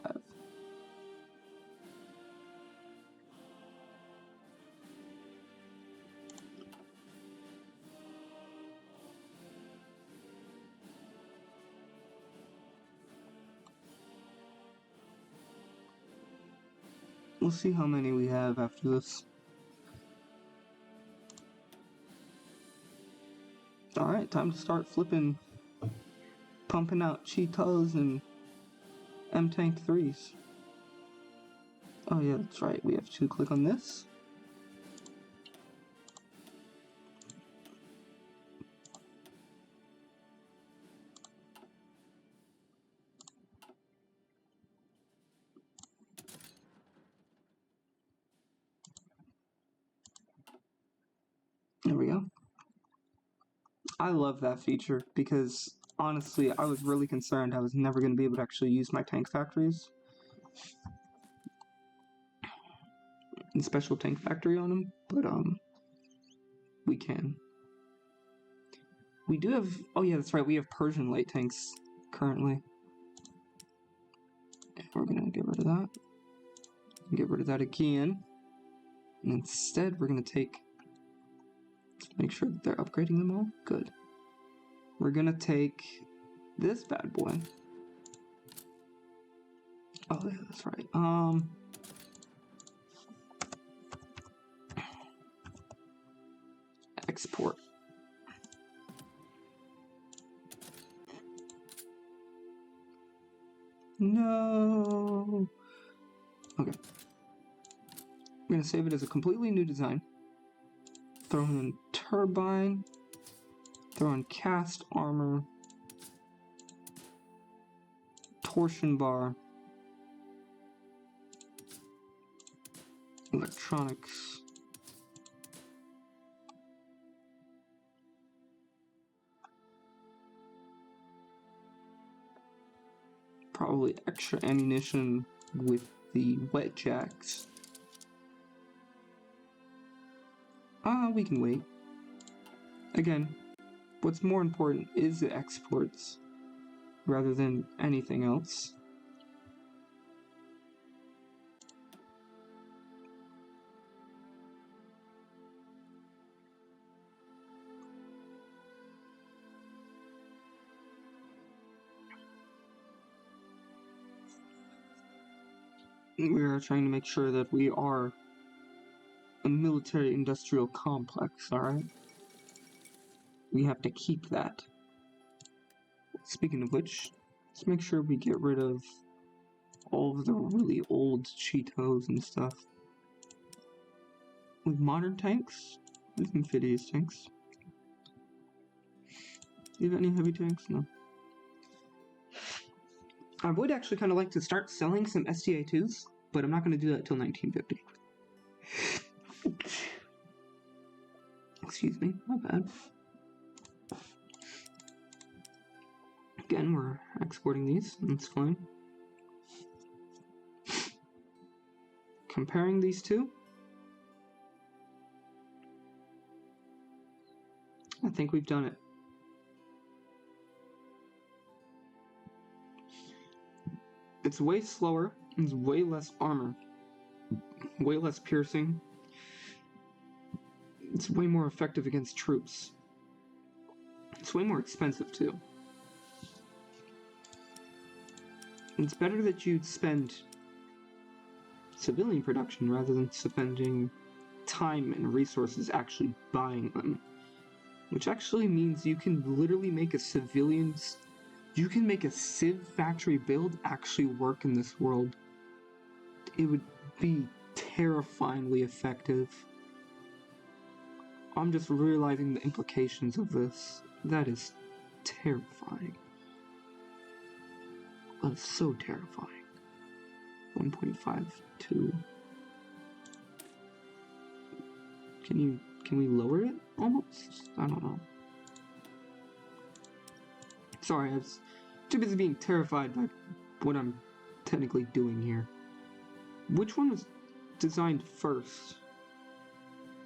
We'll see how many we have after this. Alright, time to start flipping, pumping out Cheetahs and M-Tank 3s. Oh yeah, that's right, we have to click on this. There we go. I love that feature because honestly, I was really concerned I was never going to be able to actually use my tank factories and special tank factory on them, but we can. We do have, oh yeah, that's right, we have Persian light tanks currently. We're gonna get rid of that. Get rid of that again. And instead, we're gonna take, make sure that they're upgrading them all. Good. We're gonna take this bad boy. Oh yeah, that's right. Export. No. Okay. I'm gonna save it as a completely new design. Throw in turbine. Throw in cast armor. Torsion bar. Electronics. Probably extra ammunition with the wet jacks. We can wait. Again, what's more important is the exports rather than anything else. We are trying to make sure that we are a military industrial complex, alright? we have to keep that. Speaking of which, let's make sure we get rid of all of the really old Cheetos and stuff. With modern tanks, there's amphibious tanks. Do you have any heavy tanks? No. I would actually kind of like to start selling some STA2s, but I'm not going to do that till 1950. Excuse me, my bad. Again, we're exporting these, that's fine. Comparing these two, I think we've done it. It's way slower, it's way less armor, way less piercing. It's way more effective against troops. It's way more expensive too. It's better that you spend civilian production rather than spending time and resources actually buying them. Which actually means you can literally make a you can make a civ factory build actually work in this world. It would be terrifyingly effective. I'm just realizing the implications of this. That is terrifying. That's so terrifying. 1.52. Can we lower it almost? I don't know. Sorry, I was too busy being terrified by what I'm technically doing here. Which one was designed first?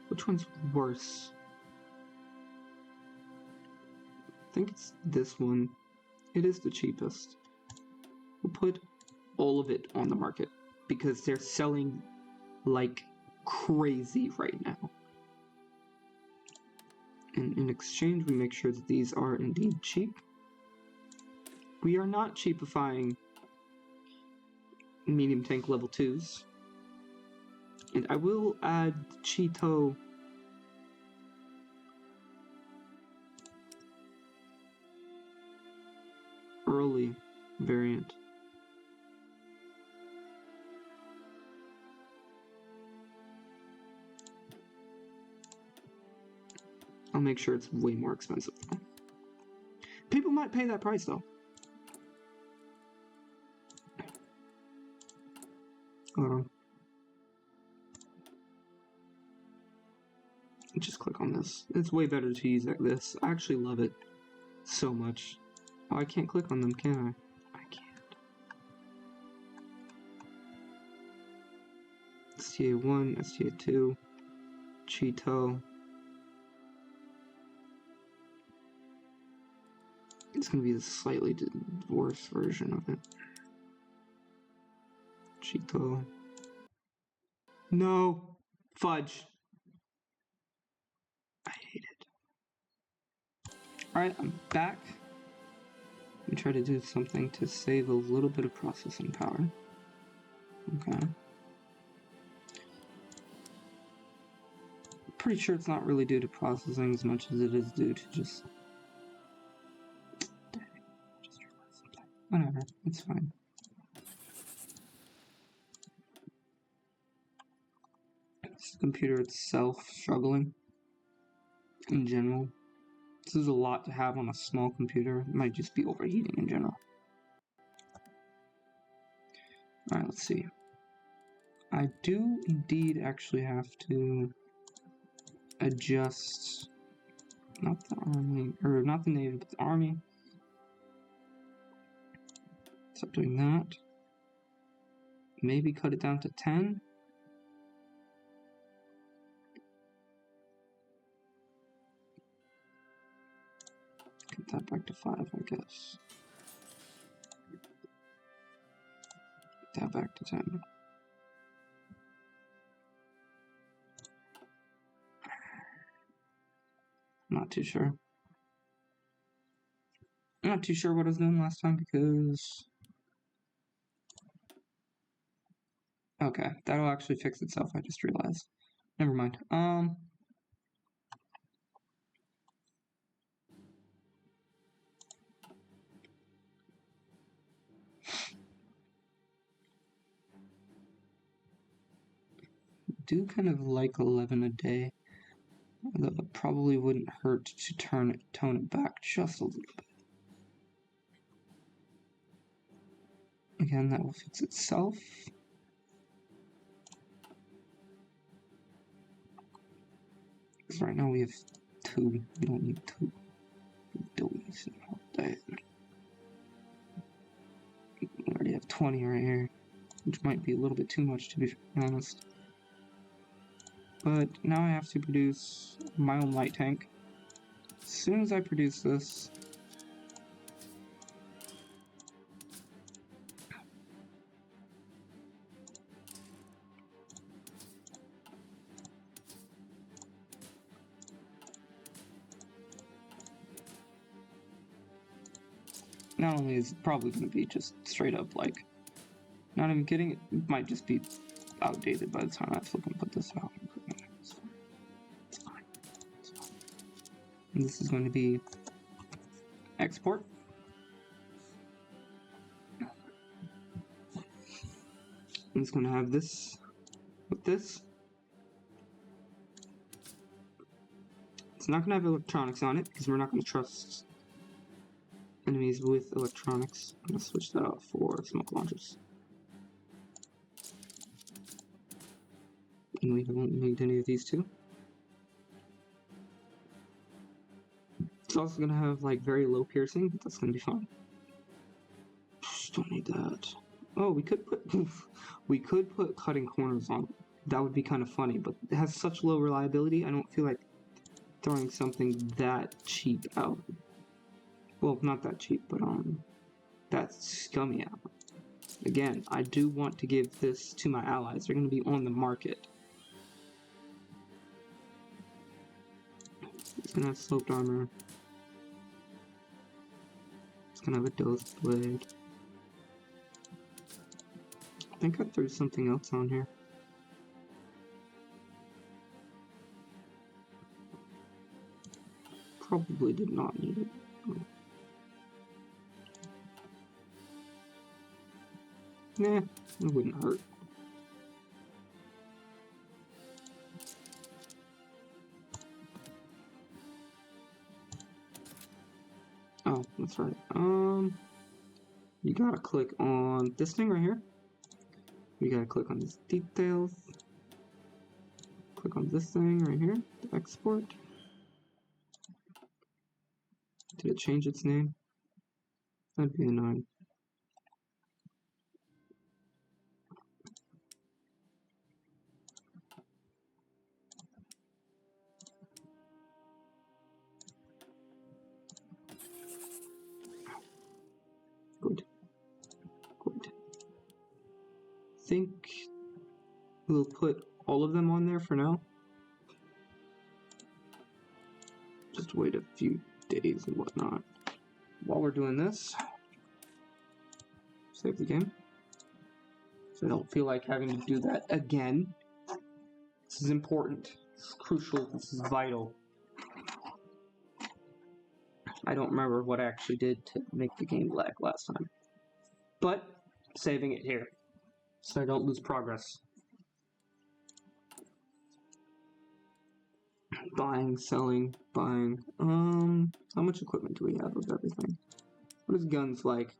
Which one's worse? I think it's this one. It is the cheapest. We'll put all of it on the market because they're selling like crazy right now. And in exchange, we make sure that these are indeed cheap. We are not cheapifying medium tank level 2s. And I will add Cheeto early variant. I'll make sure it's way more expensive though. People might pay that price though. Hold on. Just click on this. It's way better to use like this. I actually love it so much. Oh, I can't click on them, can I? I can't. STA1, STA2, Cheeto. It's gonna be the slightly worse version of it. Cheeto. No! Fudge! I hate it. Alright, I'm back. Let me try to do something to save a little bit of processing power. Okay. Pretty sure it's not really due to processing as much as it is due to just... Dang, just realized something. Whatever, it's fine. This computer itself struggling. In general. This is a lot to have on a small computer. It might just be overheating in general. Alright, let's see. I do indeed actually have to adjust, not the army, or not the navy, but the army. Stop doing that. Maybe cut it down to 10. Get that back to 5, I guess. Get that back to 10. Not too sure. I'm not too sure what I was doing last time because... Okay, that'll actually fix itself, I just realized. Never mind. do kind of like 11 a day. Although it probably wouldn't hurt to tone it back just a little bit. Again, that will fix itself. Because right now we have 2. We don't need 2. We already have 20 right here, which might be a little bit too much to be honest. But now I have to produce my own light tank. As soon as I produce this, not only is it probably going to be just straight up like, not even kidding, it might just be outdated by the time I fucking put this out. It's fine. It's fine. It's fine. And this is going to be export. And it's going to have this with this. It's not going to have electronics on it because we're not going to trust enemies with electronics. I'm going to switch that out for smoke launchers. And we don't need any of these two. It's also going to have like very low piercing, but that's going to be fine. Just don't need that. Oh, we could put cutting corners on it. That would be kind of funny, but it has such low reliability, I don't feel like throwing something that cheap out. Well, not that cheap, but that's scummy out. Again, I do want to give this to my allies. They're going to be on the market. It's going to have sloped armor. It's going to have a dose blade. I think I threw something else on here. Probably did not need it. Nah, it wouldn't hurt. Oh, that's right. You gotta click on this thing right here. You gotta click on these details. Click on this thing right here to export. Did it change its name? That'd be annoying. Good. Good. I think we'll put all of them on there for now. Just wait a few days and whatnot. While we're doing this, save the game. So I don't feel like having to do that again. This is important. This is crucial. This is vital. I don't remember what I actually did to make the game lag last time. But saving it here so I don't lose progress. Buying, selling, buying. How much equipment do we have of everything? What is guns like?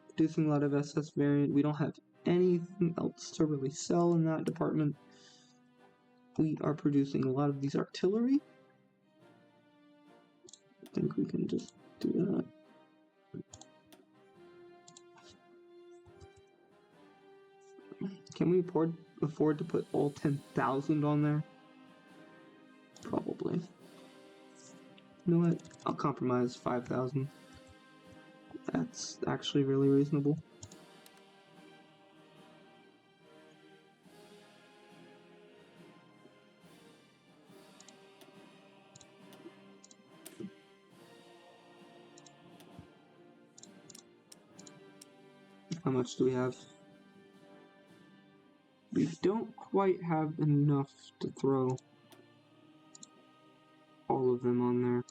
Producing a lot of SS variant. We don't have anything else to really sell in that department. We are producing a lot of these artillery. I think we can just do that. Can we afford to put all 10,000 on there? Probably. You know what? I'll compromise 5,000. That's actually really reasonable. How much do we have? We don't quite have enough to throw all of them on there.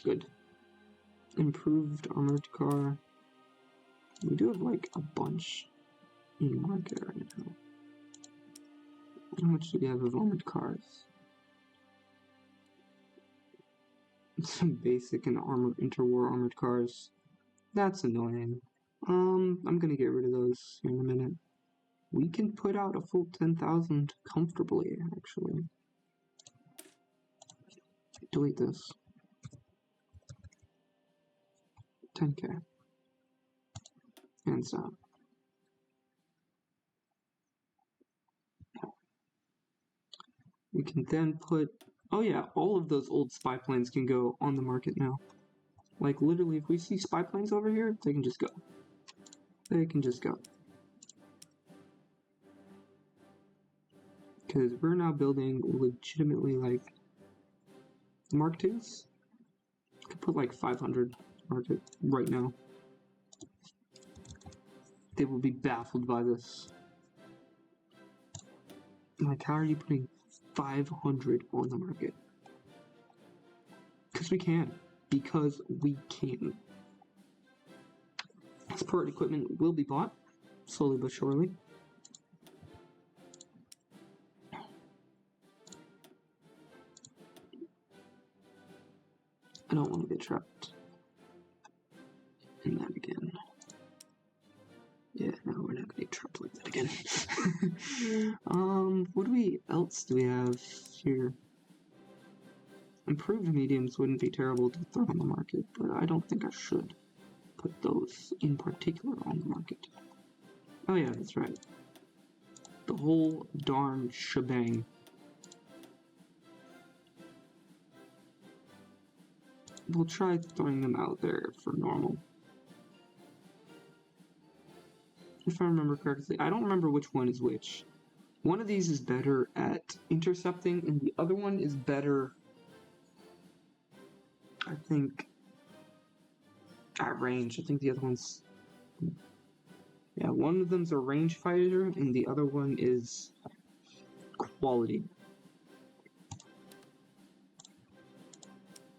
good. Improved armored car. We do have like a bunch in market right now. How much do we have of armored cars? Some basic and interwar armored cars. That's annoying. I'm gonna get rid of those in a minute. We can put out a full 10,000 comfortably, actually. Delete this. 10k. Hands down. We can then put... Oh yeah, all of those old spy planes can go on the market now. Like, literally, if we see spy planes over here, they can just go. They can just go. Because we're now building legitimately, like, Mark IIs. I could put, like, 500 market right now. They will be baffled by this. Like, how are you putting 500 on the market? Because we can. Because we can. Support equipment will be bought, slowly but surely. I don't want to get trapped in that again. Yeah, no, we're not gonna get trapped like that again. What else do we have here? Improved mediums wouldn't be terrible to throw on the market, but I don't think I should put those in particular on the market. Oh yeah, that's right. The whole darn shebang. We'll try throwing them out there for normal. If I remember correctly, I don't remember which one is which. One of these is better at intercepting, and the other one is better, I think, at range. I think the other one's... Yeah, one of them's a range fighter, and the other one is quality.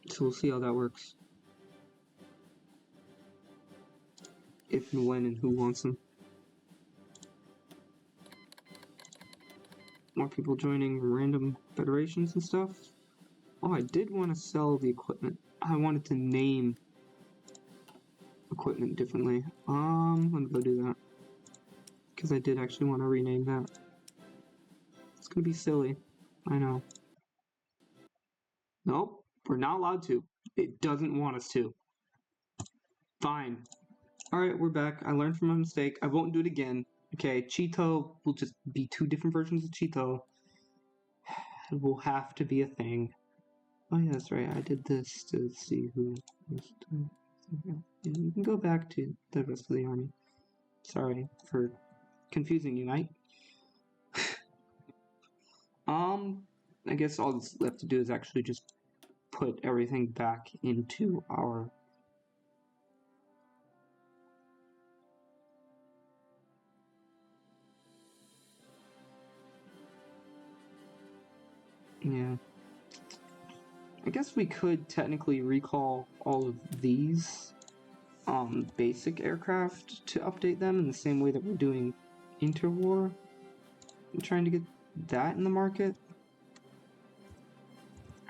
So we'll see how that works. If and when and who wants them. More people joining random federations and stuff. Oh, I did want to sell the equipment. I wanted to name equipment differently. Let me go do that. Because I did actually want to rename that. It's gonna be silly. I know. Nope, we're not allowed to. It doesn't want us to. Fine. Alright, we're back. I learned from my mistake. I won't do it again. Okay, Cheeto will just be two different versions of Cheeto. It will have to be a thing. Oh yeah, that's right. I did this to see who was doing. Yeah, you can go back to the rest of the army. Sorry for confusing you, knight. I guess all that's left to do is actually just put everything back into our... Yeah. I guess we could technically recall all of these basic aircraft to update them in the same way that we're doing interwar. I'm trying to get that in the market.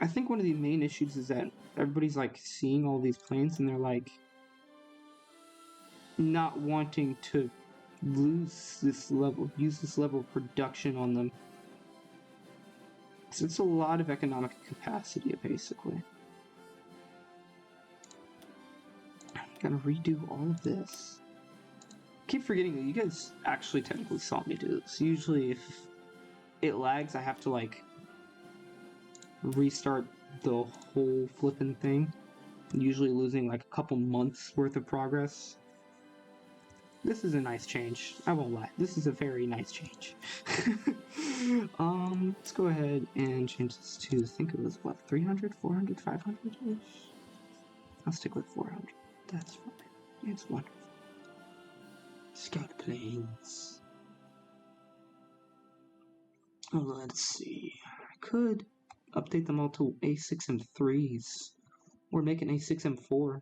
I think one of the main issues is that everybody's like seeing all these planes and they're like not wanting to use this level of production on them. So it's a lot of economic capacity, basically. Gotta redo all of this. Keep forgetting that you guys actually technically saw me do this. Usually if it lags, I have to like restart the whole flippin' thing. Usually losing like a couple months worth of progress. This is a nice change. I won't lie. This is a very nice change. Let's go ahead and change this to, I think it was what, 300, 400, 500-ish? I'll stick with 400. That's fine. It's wonderful. Scout planes. Let's see. I could update them all to A6 and 3s. Or make an A6M4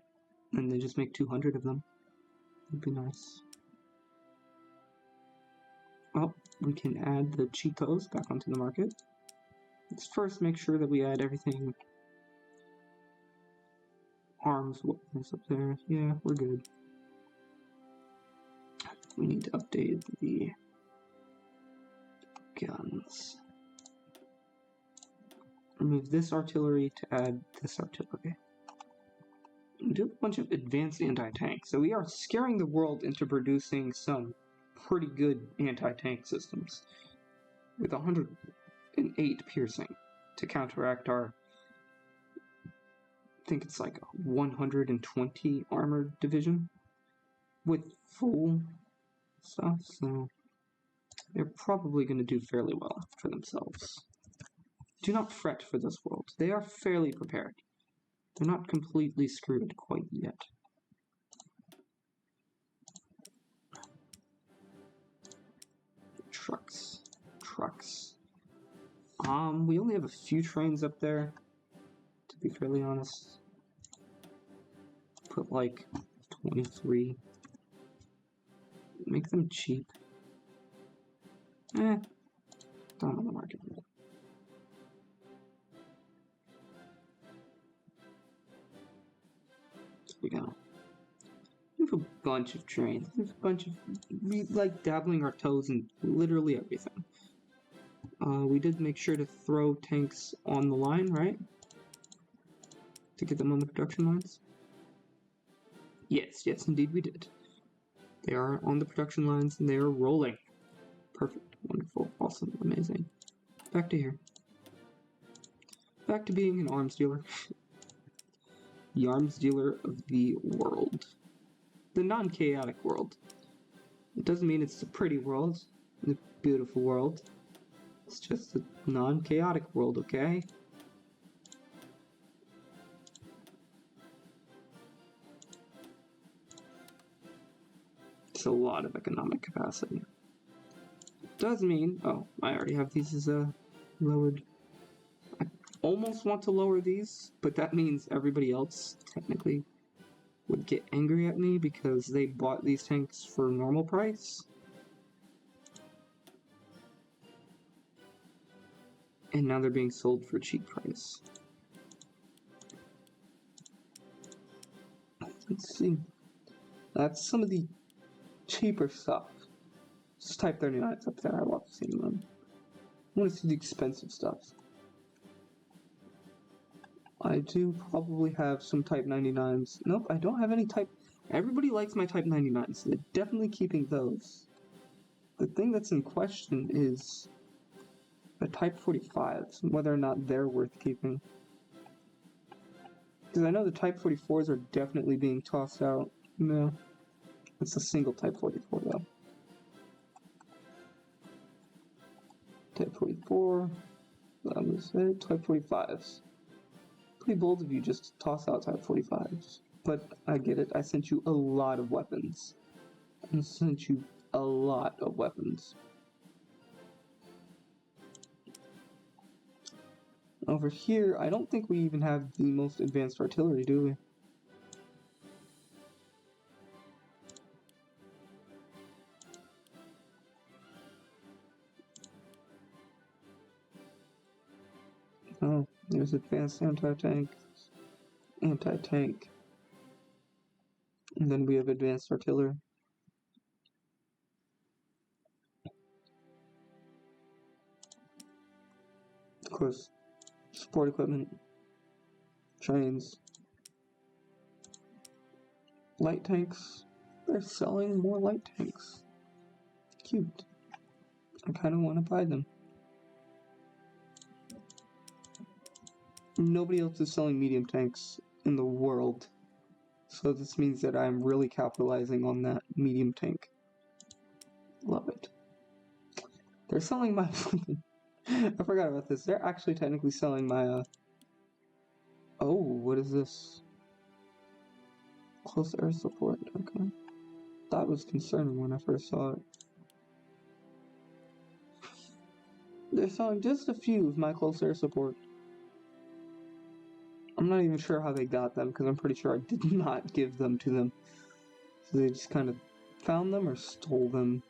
and then just make 200 of them. That'd be nice. Well, we can add the Chicos back onto the market. Let's first make sure that we add everything. Arms, weapons up there. Yeah, we're good. We need to update the guns. Remove this artillery to add this artillery. We do a bunch of advanced anti-tank, so we are scaring the world into producing some pretty good anti-tank systems with 108 piercing to counteract our, I think it's like 120 armored division with full stuff, so they're probably going to do fairly well for themselves. Do not fret for this world. They are fairly prepared. They're not completely screwed quite yet. Trucks. We only have a few trains up there, to be fairly honest. Put like 23. Make them cheap. Don't on the market yet. We have a bunch of trains. There's a bunch of, we like dabbling our toes in literally everything. We did make sure to throw tanks on the line, right? To get them on the production lines. Yes, indeed we did. They are on the production lines and they are rolling. Perfect, wonderful, awesome, amazing. Back to here. Back to being an arms dealer. The arms dealer of the world. The non-chaotic world. It doesn't mean it's a pretty world, a beautiful world. It's just a non-chaotic world, okay? It's a lot of economic capacity. It does mean, oh, I already have these as lowered. I almost want to lower these, but that means everybody else technically would get angry at me because they bought these tanks for normal price. And now they're being sold for cheap price. Let's see. That's some of the cheaper stuff. Just type 39s up there. I love seeing them. I want to see the expensive stuff. I do probably have some Type 99s. Nope, I don't have any Type... Everybody likes my Type 99s. So they're definitely keeping those. The thing that's in question is the Type 45s, and whether or not they're worth keeping. Because I know the Type 44s are definitely being tossed out. No. It's a single Type 44, though. Type 44. I'm going to say Type 45s. Pretty bold of you just to toss out Type 45s. But I get it. I sent you a lot of weapons. I sent you a lot of weapons. Over here, I don't think we even have the most advanced artillery, do we? Oh, there's advanced anti-tank. And then we have advanced artillery. Of course, support equipment, trains, light tanks. They're selling more light tanks. Cute. I kind of want to buy them. Nobody else is selling medium tanks in the world. So this means that I'm really capitalizing on that medium tank. Love it. They're selling my... I forgot about this. They're actually technically selling my... Oh, what is this? Close air support. Okay. That was concerning when I first saw it. They're selling just a few of my close air support. I'm not even sure how they got them, because I'm pretty sure I did not give them to them. So they just kind of found them or stole them.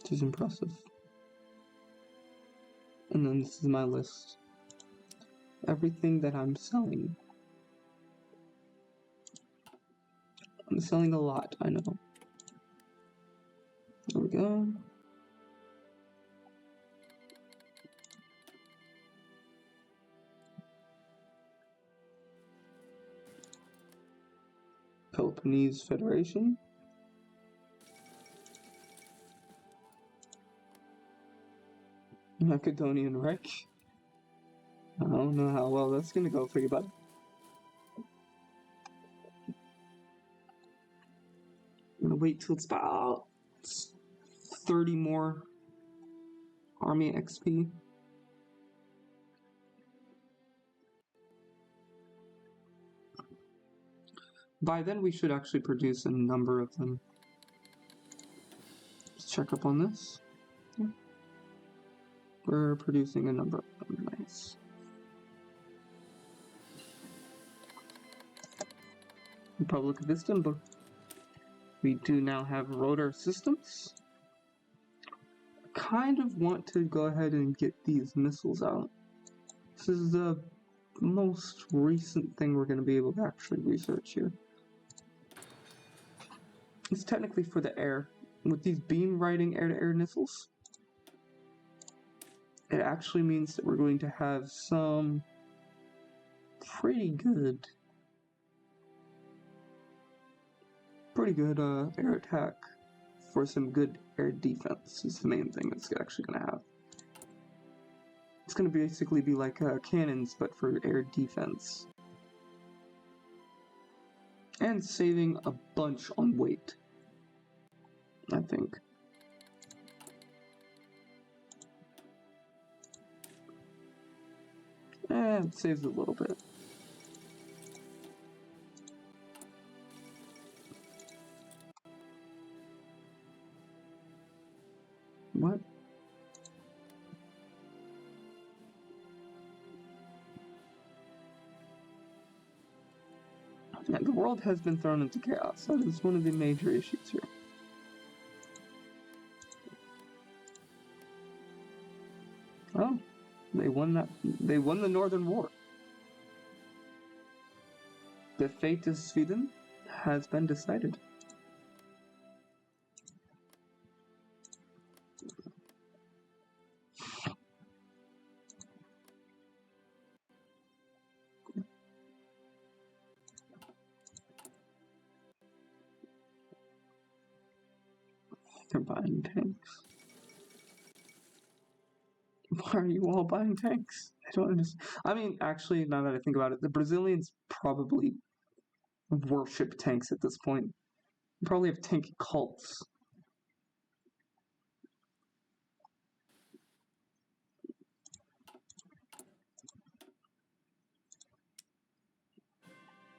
Which is impressive. And then this is my list. Everything that I'm selling. I'm selling a lot, I know. There we go. Peloponnese Federation. Macedonian Reich. I don't know how well that's gonna go for you, bud. I'm gonna wait till it's about 30 more army XP. By then we should actually produce a number of them. Let's check up on this. We're producing a number of them, nice. Republic of Istanbul. We do now have rotor systems. Kind of want to go ahead and get these missiles out. This is the most recent thing we're going to be able to actually research here. It's technically for the air. With these beam riding air-to-air missiles, it actually means that we're going to have some pretty good air attack for some good air defense is the main thing it's actually going to have. It's going to basically be like cannons, but for air defense. And saving a bunch on weight, I think. It saves a little bit. What? Yeah, the world has been thrown into chaos. That is one of the major issues here. Oh, they won that. They won the Northern War. The fate of Sweden has been decided. They're buying tanks. Why are you all buying tanks? I don't understand. I mean, actually, now that I think about it, the Brazilians probably worship tanks at this point. They probably have tank cults.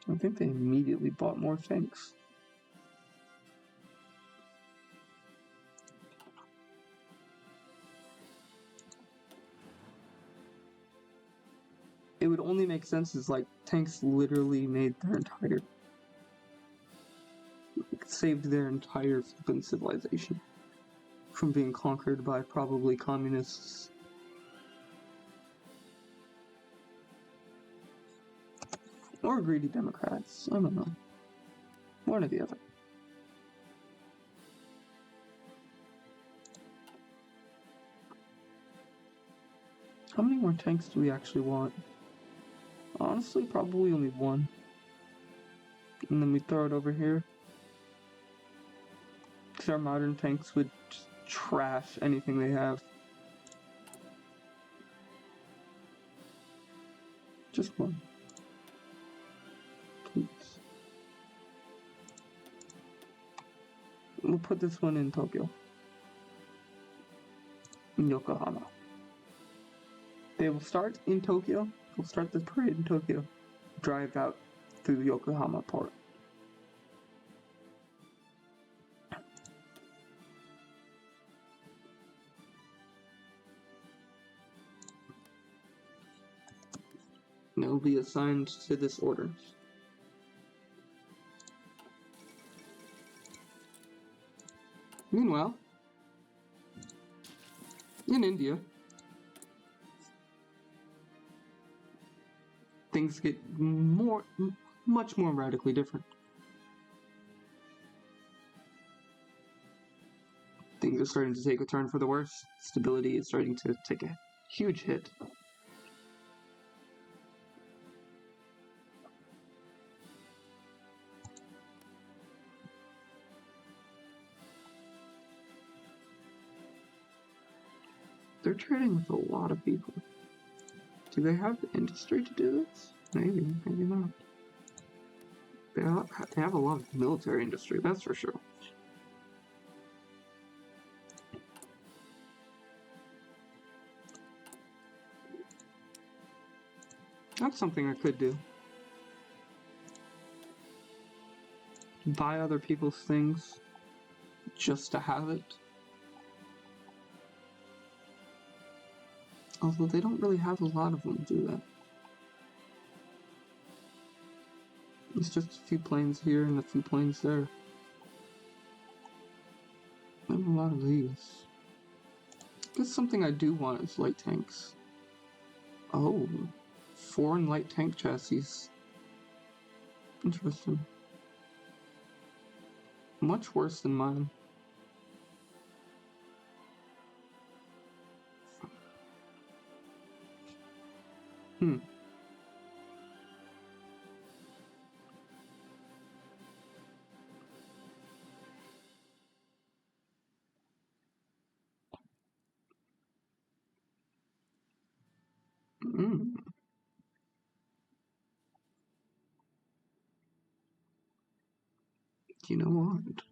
I think they immediately bought more tanks. It would only make sense as like tanks literally made their entire, saved their entire flippin' civilization from being conquered by probably communists. Or greedy Democrats. I don't know. One or the other. How many more tanks do we actually want? Honestly, probably only one. And then we throw it over here. Because our modern tanks would just trash anything they have. Just one. Please. We'll put this one in Tokyo. In Yokohama. They will start in Tokyo. We'll start the parade in Tokyo. Drive out through the Yokohama port. and it will be assigned to this order. Meanwhile, in India, things get much more radically different. Things are starting to take a turn for the worse. Stability is starting to take a huge hit. They're trading with a lot of people. Do they have the industry to do this? Maybe, maybe not. They have a lot of military industry, that's for sure. That's something I could do. Buy other people's things just to have it. Although they don't really have a lot of them do that. It's just a few planes here and a few planes there. I have a lot of these. I guess something I do want is light tanks. Oh, foreign light tank chassis. Interesting. Much worse than mine. You know what?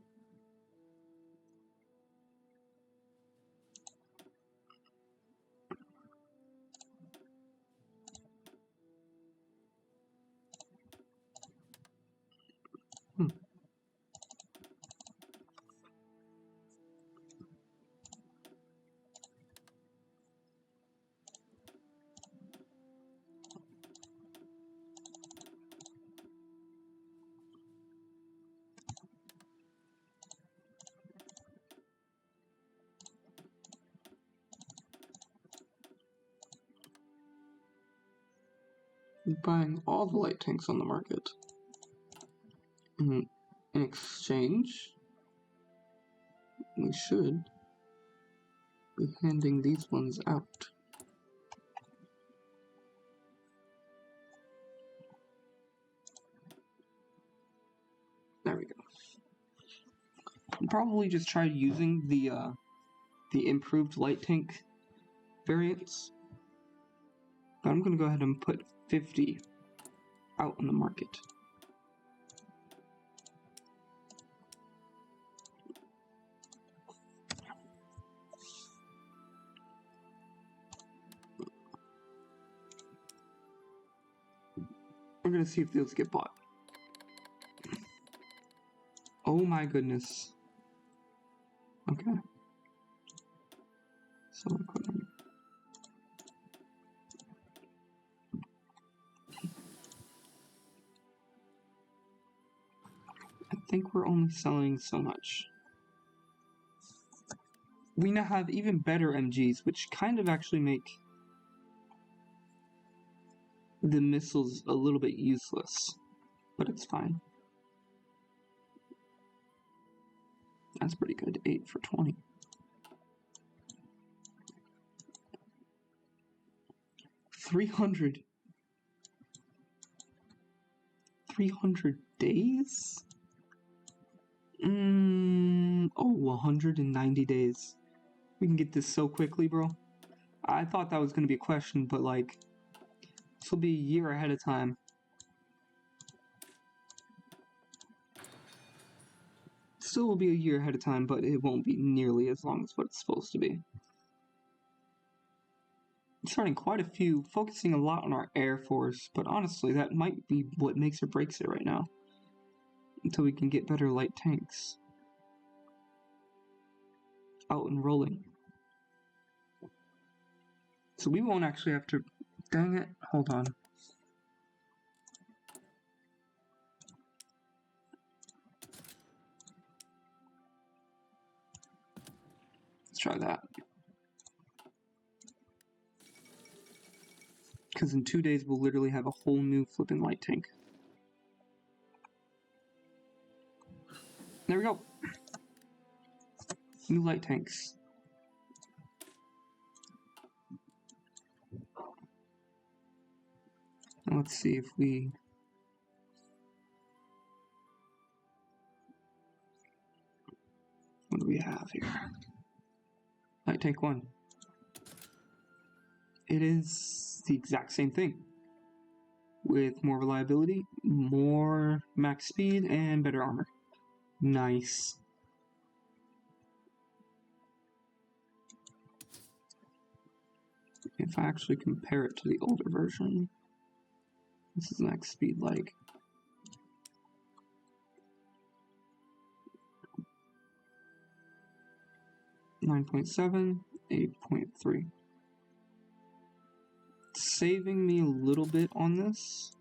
Buying all the light tanks on the market. In exchange, we should be handing these ones out. There we go. I'll probably just try using the improved light tank variants. But I'm gonna go ahead and put 50 out on the market. We're gonna see if those get bought. Oh my goodness. Okay. So I think we're only selling so much. We now have even better MGs, which kind of actually make the missiles a little bit useless, but it's fine. That's pretty good. 8 for 20. 300 days? Oh, 190 days. We can get this so quickly, bro. I thought that was gonna be a question, but like, this will be a year ahead of time. Still will be a year ahead of time, but it won't be nearly as long as what it's supposed to be. Starting quite a few, focusing a lot on our Air Force, but honestly, that might be what makes or breaks it right now. Until we can get better light tanks out and rolling. So we won't actually have to... Dang it, hold on. Let's try that. Because in 2 days we'll literally have a whole new flippin' light tank. There we go. New light tanks. Now let's see if we... What do we have here? Light tank 1. It is the exact same thing. With more reliability, more max speed, and better armor. Nice. If I actually compare it to the older version, this is max speed like 9.7, 8.3. Saving me a little bit on this.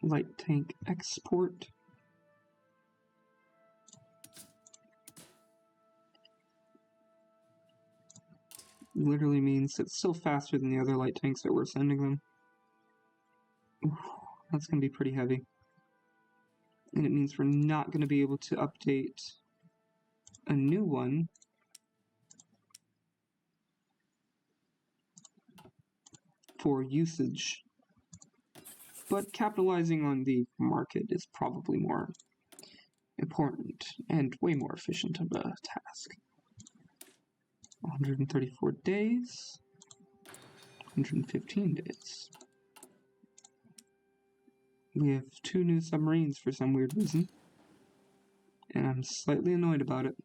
Light tank export. Literally means it's still faster than the other light tanks that we're sending them. Oof, that's going to be pretty heavy. And it means we're not going to be able to update a new one for usage. But capitalizing on the market is probably more important and way more efficient of a task. 134 days, 115 days. We have 2 new submarines for some weird reason, and I'm slightly annoyed about it.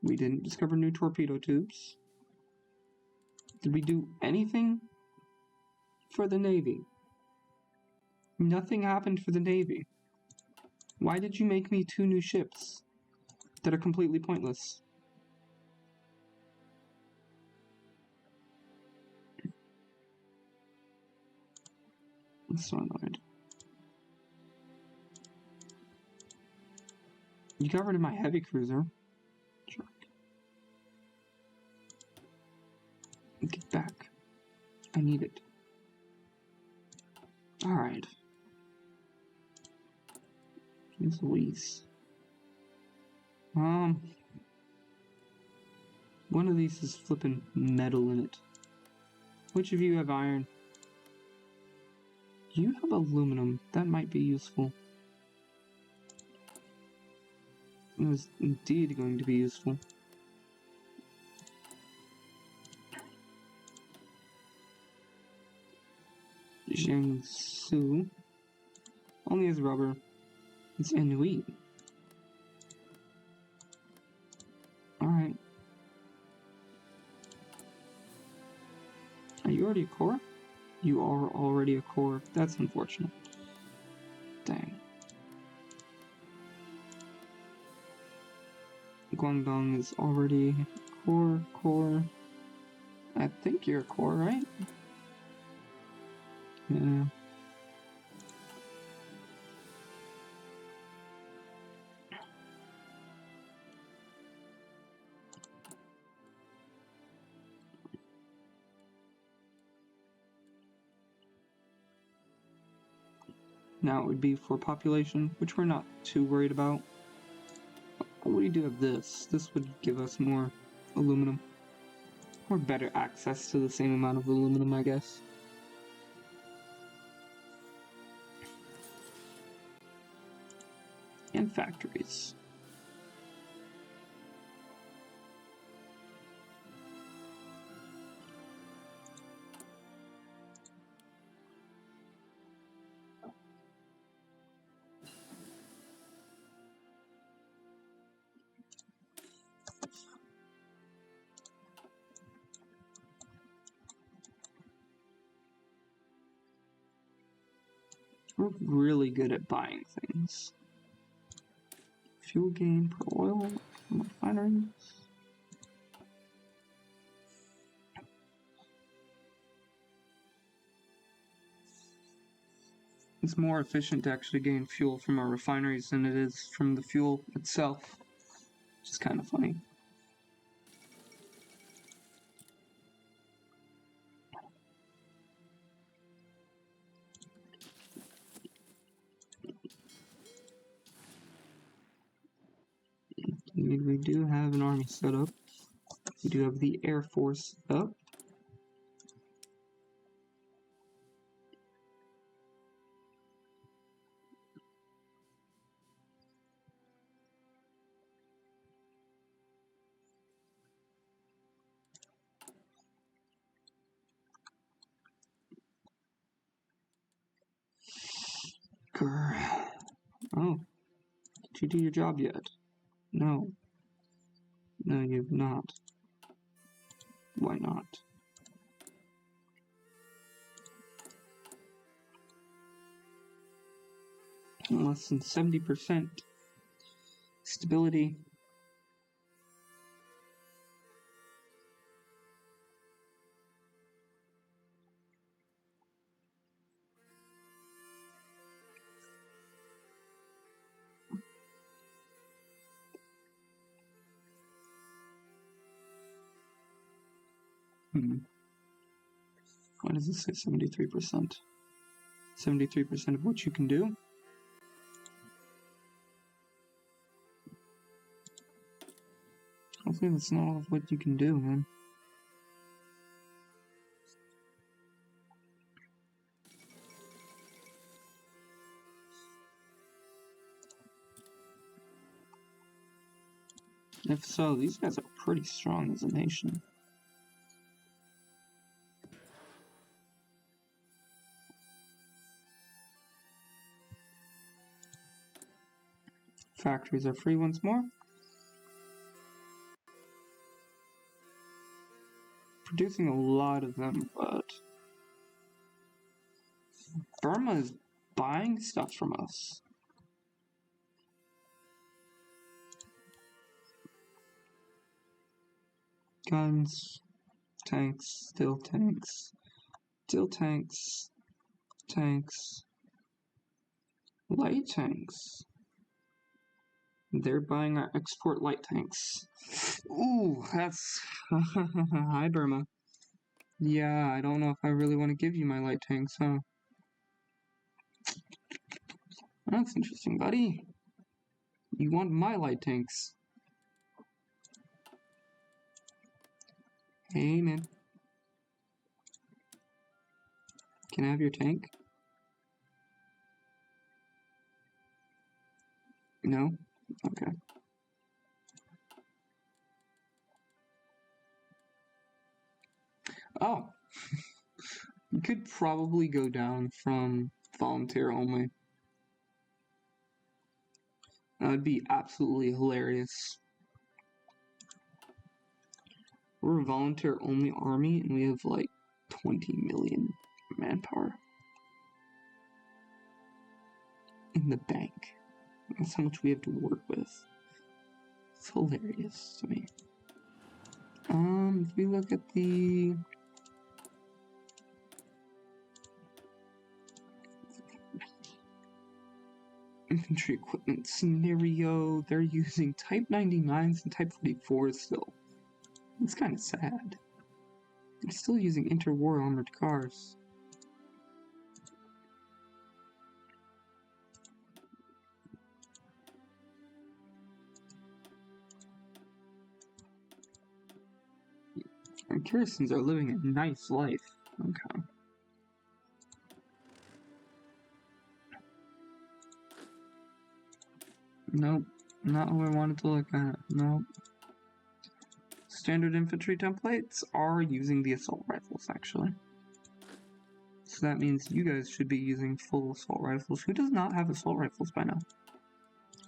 We didn't discover new torpedo tubes. Did we do anything for the Navy? Nothing happened for the Navy. Why did you make me 2 new ships that are completely pointless? I'm so annoyed. You got rid of my heavy cruiser. Sure. Get back. I need it. Alright. Jeez Louise. One of these is flipping metal in it. Which of you have iron? You have aluminum. That might be useful. It was indeed going to be useful. Jiangsu only has rubber. It's Inuit. Alright. Are you already a core? You are already a core. That's unfortunate. Dang. Guangdong is already core. I think you're a core, right? Yeah. Now it would be for population, which we're not too worried about. We do have this. This would give us more aluminum. Or better access to the same amount of aluminum, I guess. And factories. We're really good at buying things. Fuel gain per oil from refineries. It's more efficient to actually gain fuel from our refineries than it is from the fuel itself, which is kind of funny. We do have an army set up. We do have the Air Force up. Grr. Oh, did you do your job yet? No. No, you've not. Why not? Less than 70% stability. Why does it say 73%? 73% of what you can do? Hopefully that's not all of what you can do, man. If so, these guys are pretty strong as a nation. Factories are free once more. Producing a lot of them, but Burma is buying stuff from us. Guns, tanks, still tanks, tanks, light tanks. They're buying our export light tanks. Ooh, that's... Hi, Burma. Yeah, I don't know if I really want to give you my light tanks, huh? That's interesting, buddy. You want my light tanks. Hey, man. Can I have your tank? No? Okay. Oh. You could probably go down from volunteer only. That would be absolutely hilarious. We're a volunteer only army and we have like 20 million manpower in the bank. That's how much we have to work with. It's hilarious to me. If we look at the infantry equipment scenario, they're using Type 99s and Type 44s still. It's kind of sad. They're still using interwar armored cars. And Kirstens are living a nice life. Okay. Nope, not what I wanted to look at. Nope. Standard infantry templates are using the assault rifles, actually. So that means you guys should be using full assault rifles. Who does not have assault rifles by now?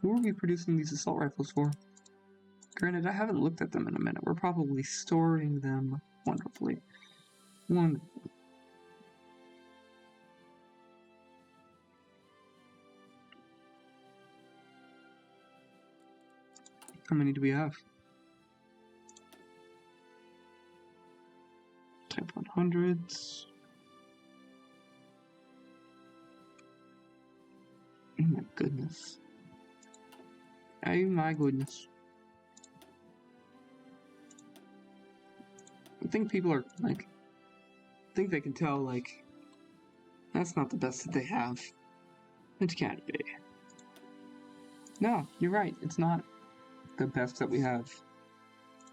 Who are we producing these assault rifles for? Granted, I haven't looked at them in a minute. We're probably storing them wonderfully. Wonderful. How many do we have? Type 100s. Oh my goodness. Oh my goodness. I think people are like, I think they can tell like, that's not the best that they have. It can't be. No, you're right. It's not the best that we have.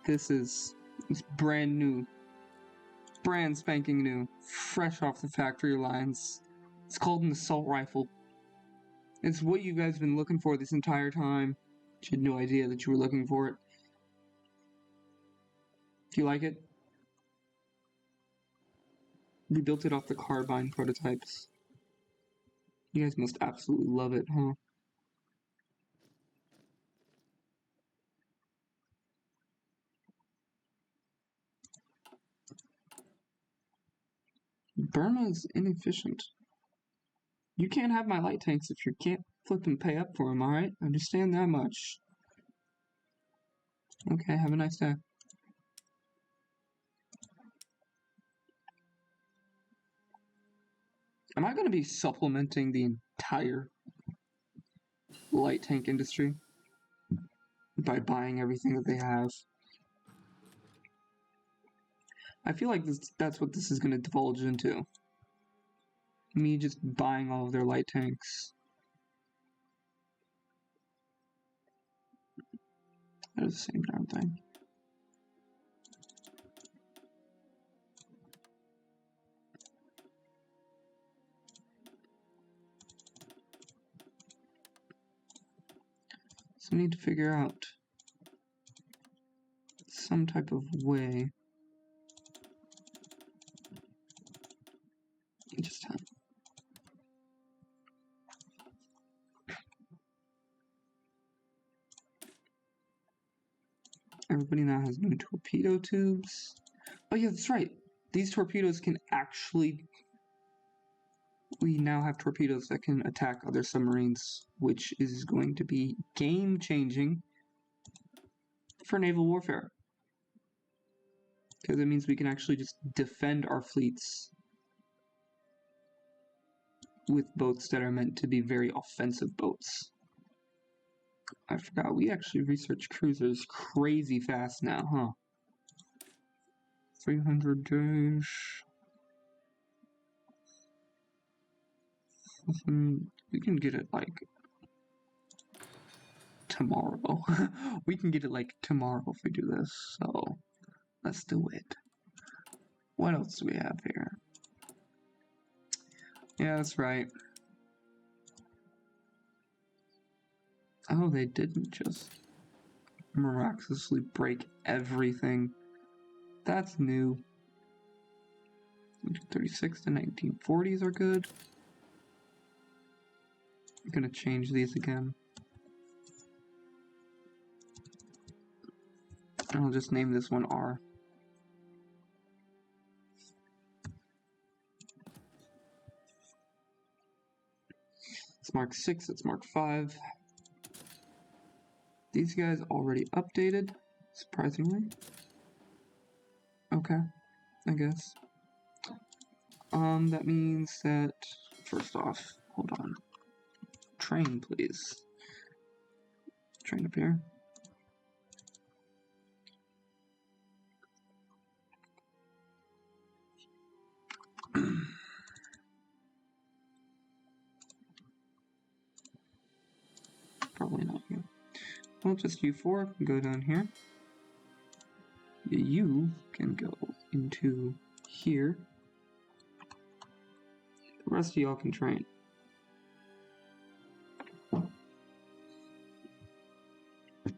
This is brand new. Brand spanking new. Fresh off the factory lines. It's called an assault rifle. It's what you guys have been looking for this entire time. You had no idea that you were looking for it. Do you like it? We built it off the carbine prototypes. You guys must absolutely love it, huh? Burma is inefficient. You can't have my light tanks if you can't flip and pay up for them, alright? Understand that much. Okay, have a nice day. Am I going to be supplementing the entire light tank industry by buying everything that they have? I feel like that's what this is going to divulge into. Me just buying all of their light tanks. That is the same darn thing. So I need to figure out some type of way. Just have. Everybody now has new torpedo tubes. Oh yeah, that's right. These torpedoes can actually... We now have torpedoes that can attack other submarines, which is going to be game-changing for naval warfare. Because it means we can actually just defend our fleets with boats that are meant to be very offensive boats. I forgot, we actually research cruisers crazy fast now, huh? 300 days. We can get it like tomorrow. We can get it like tomorrow if we do this, so let's do it. What else do we have here? Yeah, that's right. Oh, they didn't just miraculously break everything. That's new. 1936 to 1940s are good. I'm gonna change these again. I'll just name this one R. It's Mark 6, it's Mark 5. These guys already updated, surprisingly. Okay, I guess. That means that, first off, hold on. Train, please. Train up here. Probably not you. Well, just U4 can go down here. The U can go into here. The rest of y'all can train.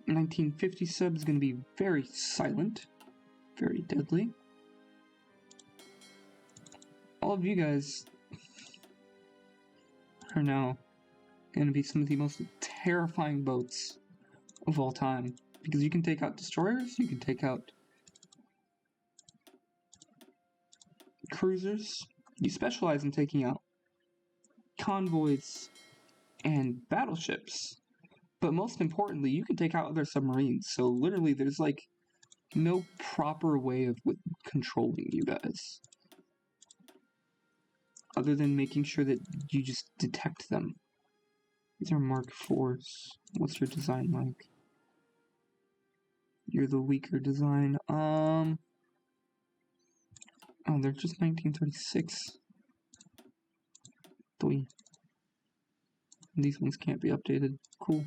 $1950 sub is going to be very silent, very deadly. All of you guys are now going to be some of the most terrifying boats of all time, because you can take out destroyers, you can take out cruisers, you specialize in taking out convoys and battleships, But most importantly, you can take out other submarines. So literally, there's like no proper way of controlling you guys, other than making sure that you just detect them. These are Mark IVs. What's your design like? You're the weaker design. Oh, they're just 1936. Three. These ones can't be updated. Cool.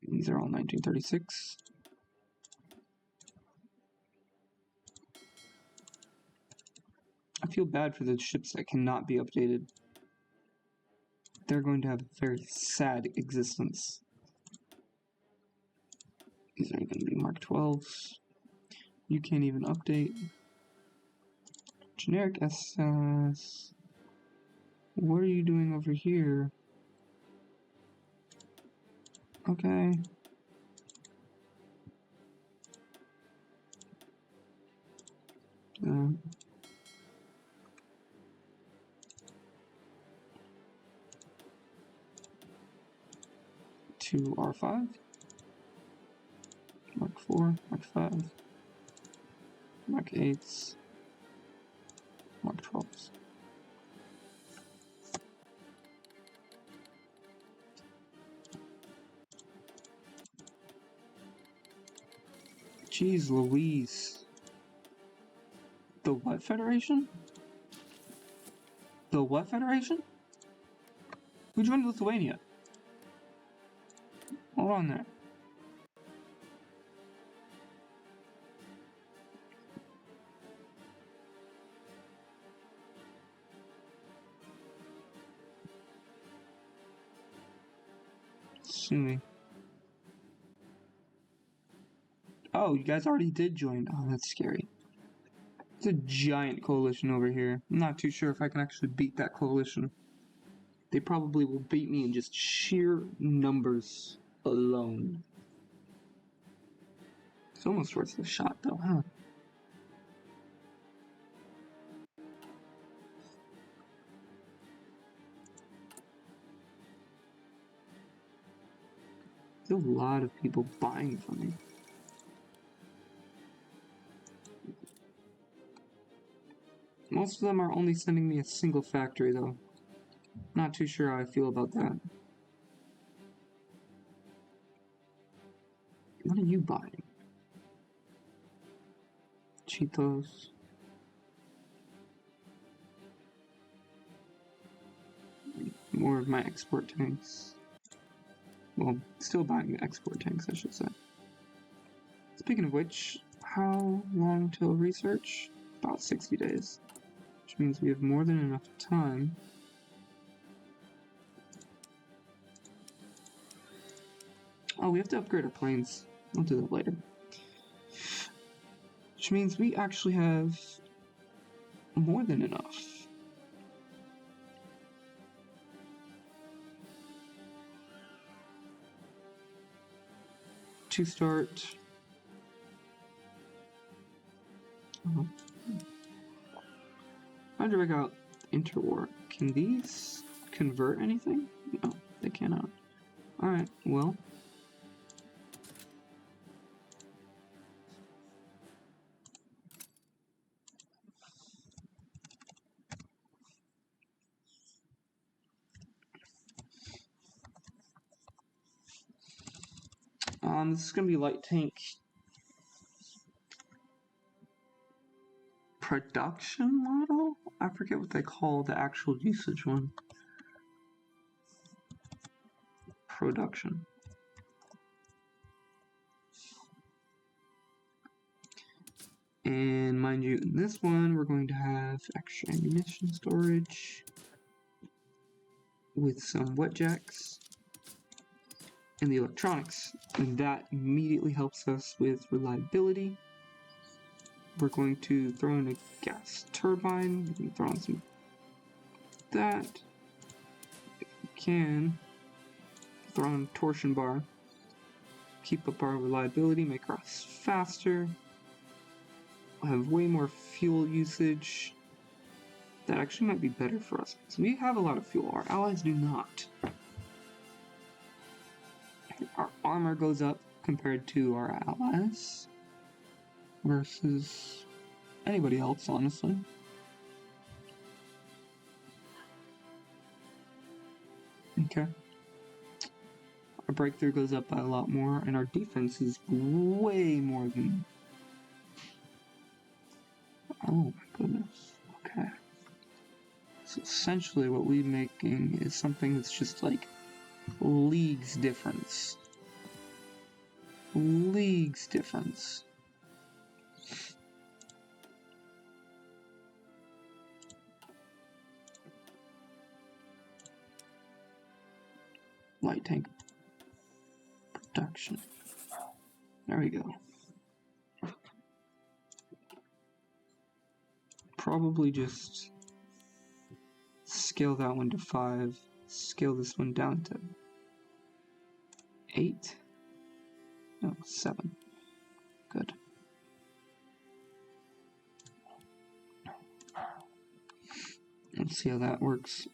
These are all 1936. I feel bad for the ships that cannot be updated. They're going to have a very sad existence. These are going to be Mark 12s. You can't even update. Generic SS. What are you doing over here? Okay. To R5. Mark 4, Mark 5. Mark 8s. Mark 12s. Jeez Louise. The what Federation? The what Federation? Who joined Lithuania? Hold on there. Sue me. Oh, you guys already did join. Oh, that's scary. It's a giant coalition over here. I'm not too sure if I can actually beat that coalition. They probably will beat me in just sheer numbers alone. It's almost worth the shot though, huh? There's a lot of people buying from me. Most of them are only sending me a single factory though. Not too sure how I feel about that. What are you buying? Cheetos. More of my export tanks. Well, still buying export tanks, I should say. Speaking of which, how long till research? About 60 days. Which means we have more than enough time. Oh, we have to upgrade our planes. I'll do that later. Which means we actually have more than enough. To start. How do I got interwar? Can these convert anything? No, they cannot. Alright, well. This is gonna be light tank production model? I forget what they call the actual usage one. Production. And mind you, in this one, we're going to have extra ammunition storage with some wet jacks and the electronics. And that immediately helps us with reliability. We're going to throw in a gas turbine. We can throw in some of that. If we can, throw in a torsion bar. Keep up our reliability, make us faster. We'll have way more fuel usage. That actually might be better for us, because we have a lot of fuel. Our allies do not. Our armor goes up compared to our allies versus anybody else, honestly. Okay. Our breakthrough goes up by a lot more, and our defense is way more than... Oh my goodness. Okay. So essentially what we're making is something that's just like leagues difference. Leagues difference. Light tank production. There we go. Probably just scale that one to 5, scale this one down to 8. No, 7. Good. Let's see how that works.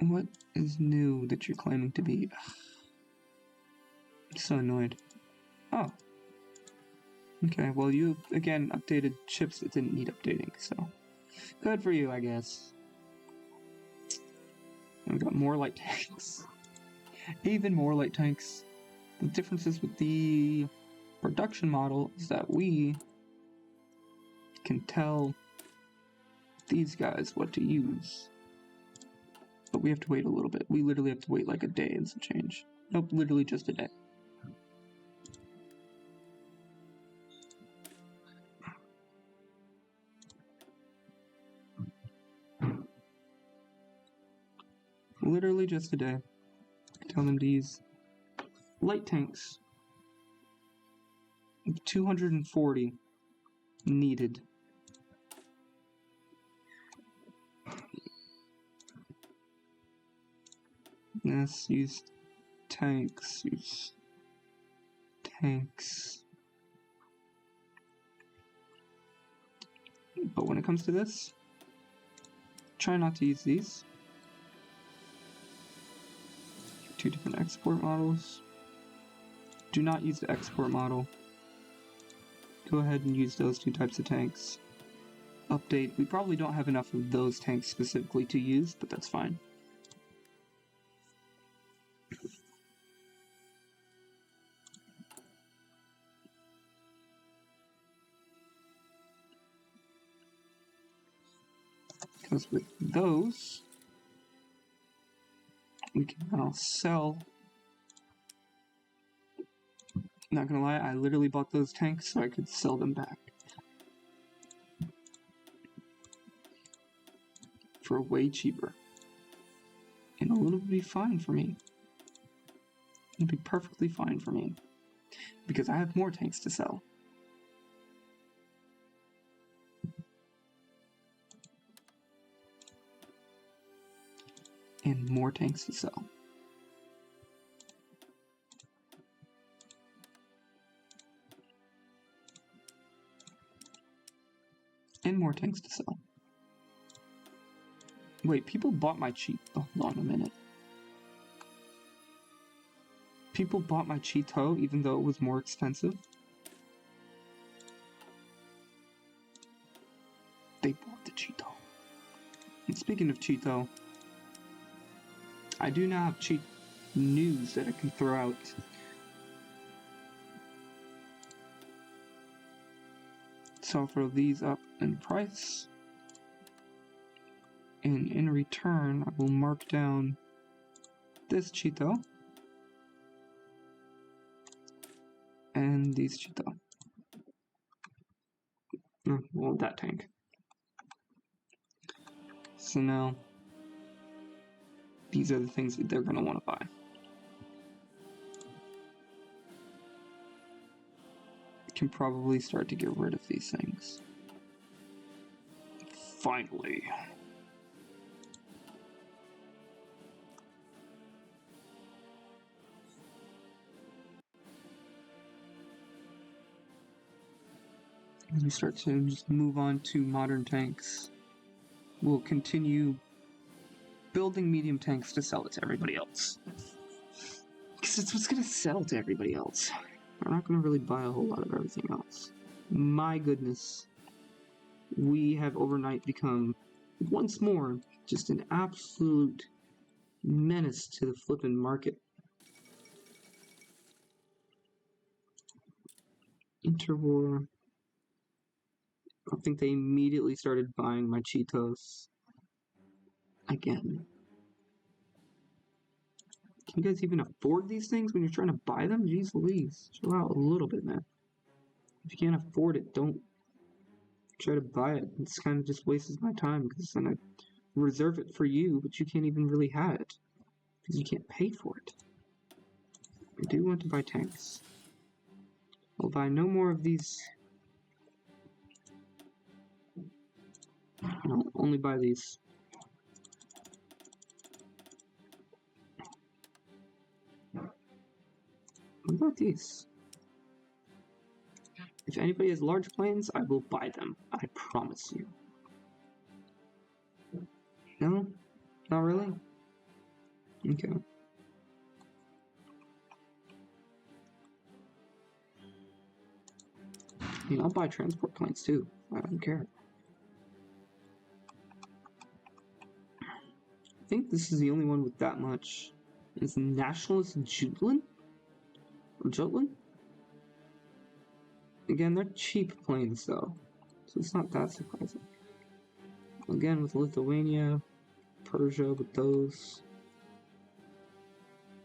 What is new that you're claiming to be? I'm so annoyed. Oh. Okay, well you, again, updated chips that didn't need updating, so... Good for you, I guess. We've got more light tanks. Even more light tanks. The differences with the production model is that we can tell these guys what to use. But we have to wait a little bit. We literally have to wait like a day and some change. Nope, literally just a day. Literally just a day. Tell them to use light tanks. 240 needed. Yes, use tanks. Use tanks. But when it comes to this, try not to use these. 2 different export models. Do not use the export model. Go ahead and use those 2 types of tanks. Update. We probably don't have enough of those tanks specifically to use, but that's fine. Because with those, we can now sell. Not gonna lie, I literally bought those tanks so I could sell them back. For way cheaper. And it'll be fine for me. It'll be perfectly fine for me. Because I have more tanks to sell. And more tanks to sell. And more tanks to sell. Wait, people bought my cheat. Oh, hold on a minute. People bought my Cheeto even though it was more expensive. They bought the Cheeto. And speaking of Cheeto, I do now have cheat news that I can throw out. So I'll throw these up in price. And in return, I will mark down this Cheeto. And these Cheeto. Oh, well, that tank. So now, these are the things that they're going to want to buy. Can probably start to get rid of these things. Finally. we start to just move on to modern tanks, we'll continue building medium tanks to sell it to everybody else. Because it's what's going to sell to everybody else. We're not going to really buy a whole lot of everything else. My goodness. We have overnight become, once more, just an absolute menace to the flippin' market. Interwar. I think they immediately started buying my Cheetos. Again. Can you guys even afford these things when you're trying to buy them? Jeez Louise. Chill out a little bit, man. If you can't afford it, don't try to buy it. It's kind of just wastes my time because then I reserve it for you, but you can't even really have it because you can't pay for it. I do want to buy tanks. I'll buy no more of these. I'll only buy these. What about these? If anybody has large planes, I will buy them. I promise you. No? Not really? Okay. I mean, I'll buy transport planes too. I don't care. I think this is the only one with that much. It's Nationalist Jutland? Or Jutland? Again, they're cheap planes though, so it's not that surprising. Again, with Lithuania, Persia with those.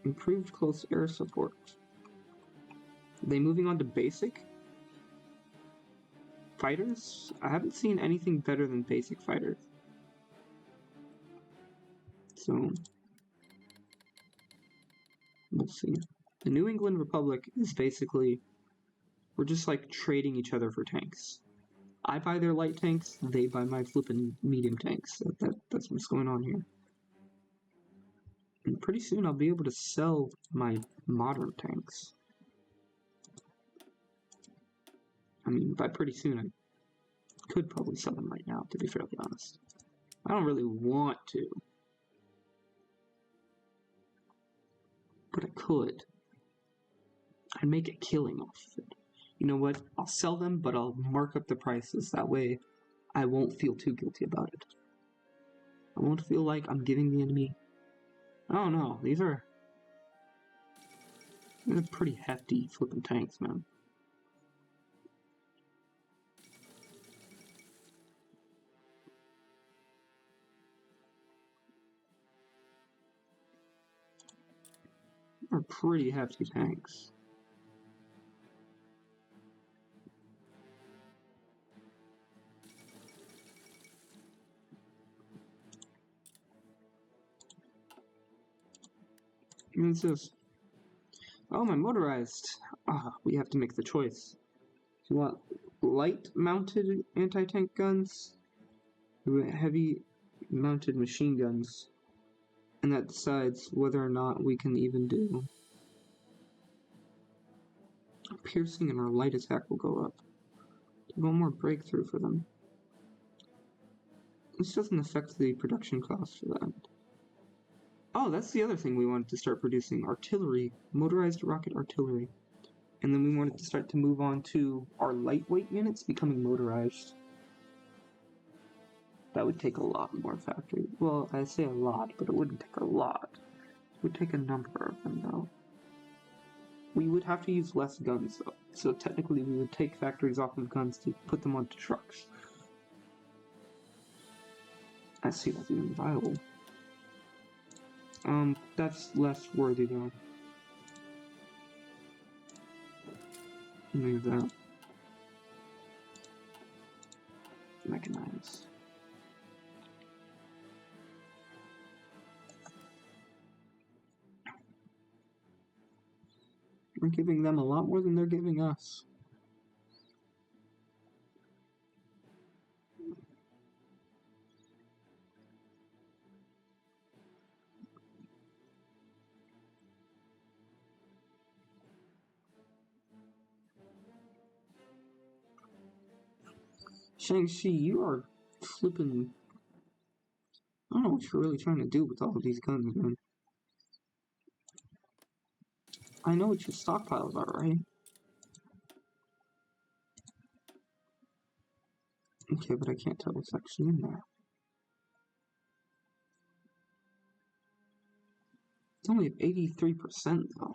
Improved close air support. Are they moving on to basic? Fighters? I haven't seen anything better than basic fighters. So, we'll see. The New England Republic is basically, we're just like trading each other for tanks. I buy their light tanks, they buy my flippin' medium tanks. That's what's going on here. And pretty soon I'll be able to sell my modern tanks. I mean, by pretty soon I could probably sell them right now, to be fairly honest. I don't really want to. But I could. I'd make a killing off of it. You know what? I'll sell them, but I'll mark up the prices. That way, I won't feel too guilty about it. I won't feel like I'm giving the enemy... Oh no, these are pretty hefty flipping tanks, man. They're pretty hefty tanks. What's this? Oh, my motorized. We have to make the choice. Do you want light-mounted anti-tank guns? Or heavy-mounted machine guns? And that decides whether or not we can even do. Piercing and our light attack will go up. One more breakthrough for them. This doesn't affect the production cost for that. Oh, that's the other thing we wanted to start producing. Artillery. Motorized rocket artillery. And then we wanted to start to move on to our lightweight units becoming motorized. That would take a lot more factory. Well, I say a lot, but it wouldn't take a lot. It would take a number of them, though. We would have to use less guns, though. So technically we would take factories off of guns to put them onto trucks. I see that's even viable. That's less worthy, though. Move that. Mechanize. We're giving them a lot more than they're giving us. Shang-Chi, you are flipping... I don't know what you're really trying to do with all of these guns, man. I know what your stockpiles are, right? Okay, but I can't tell what's actually in there. It's only at 83% though.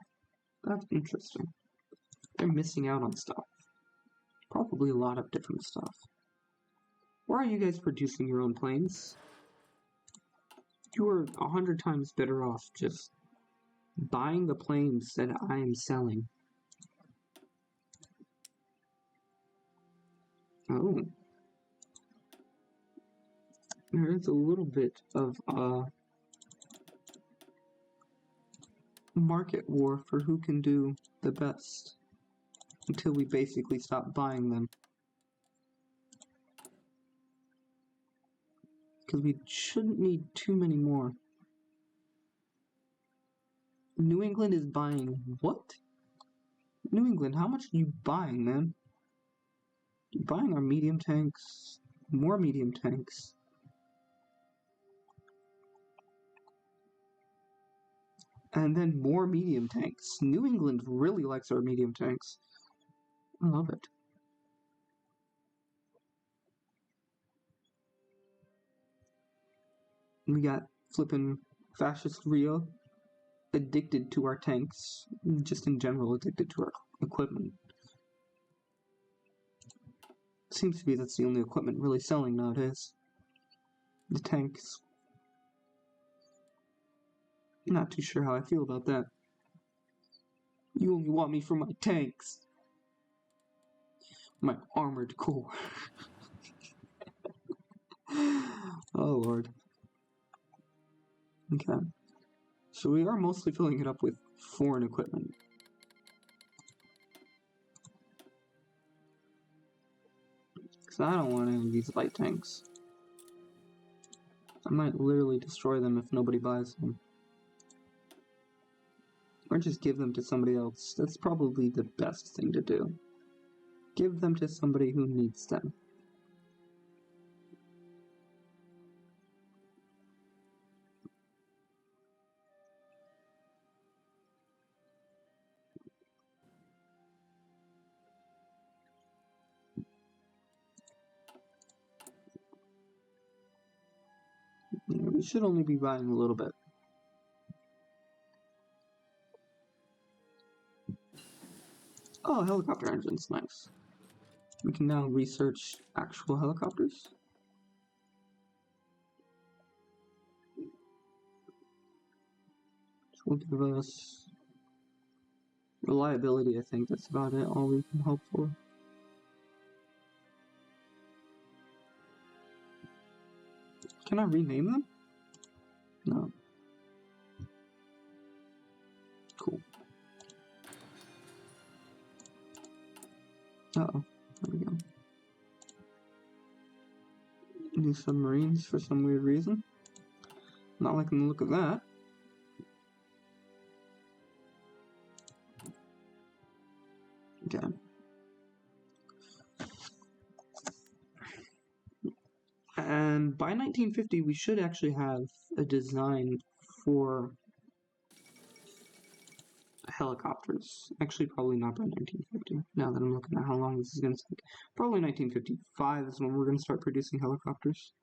That's interesting. They're missing out on stuff. Probably a lot of different stuff. Why are you guys producing your own planes? You are 100 times better off just buying the planes that I am selling. Oh. There is a little bit of market war for who can do the best until we basically stop buying them. Because we shouldn't need too many more. New England is buying what? New England, how much are you buying, man? You're buying our medium tanks, more medium tanks. And then more medium tanks. New England really likes our medium tanks. I love it. We got flippin' fascist Rio addicted to our tanks, just in general addicted to our equipment. Seems to be that's the only equipment really selling nowadays. The tanks. Not too sure how I feel about that. You only want me for my tanks. My armored core. Oh lord. Okay. So we are mostly filling it up with foreign equipment. Because I don't want any of these light tanks. I might literally destroy them if nobody buys them. Or just give them to somebody else. That's probably the best thing to do. Give them to somebody who needs them. Yeah, we should only be buying a little bit. Oh, helicopter engines, nice. We can now research actual helicopters. Which will give us reliability, I think that's about it, all we can hope for. Can I rename them? No. Cool. Uh-oh. There we go. New submarines for some weird reason. Not liking the look of that. Okay. And by 1950, we should actually have a design for helicopters. Actually, probably not by 1950, now that I'm looking at how long this is going to take. Probably 1955 is when we're going to start producing helicopters.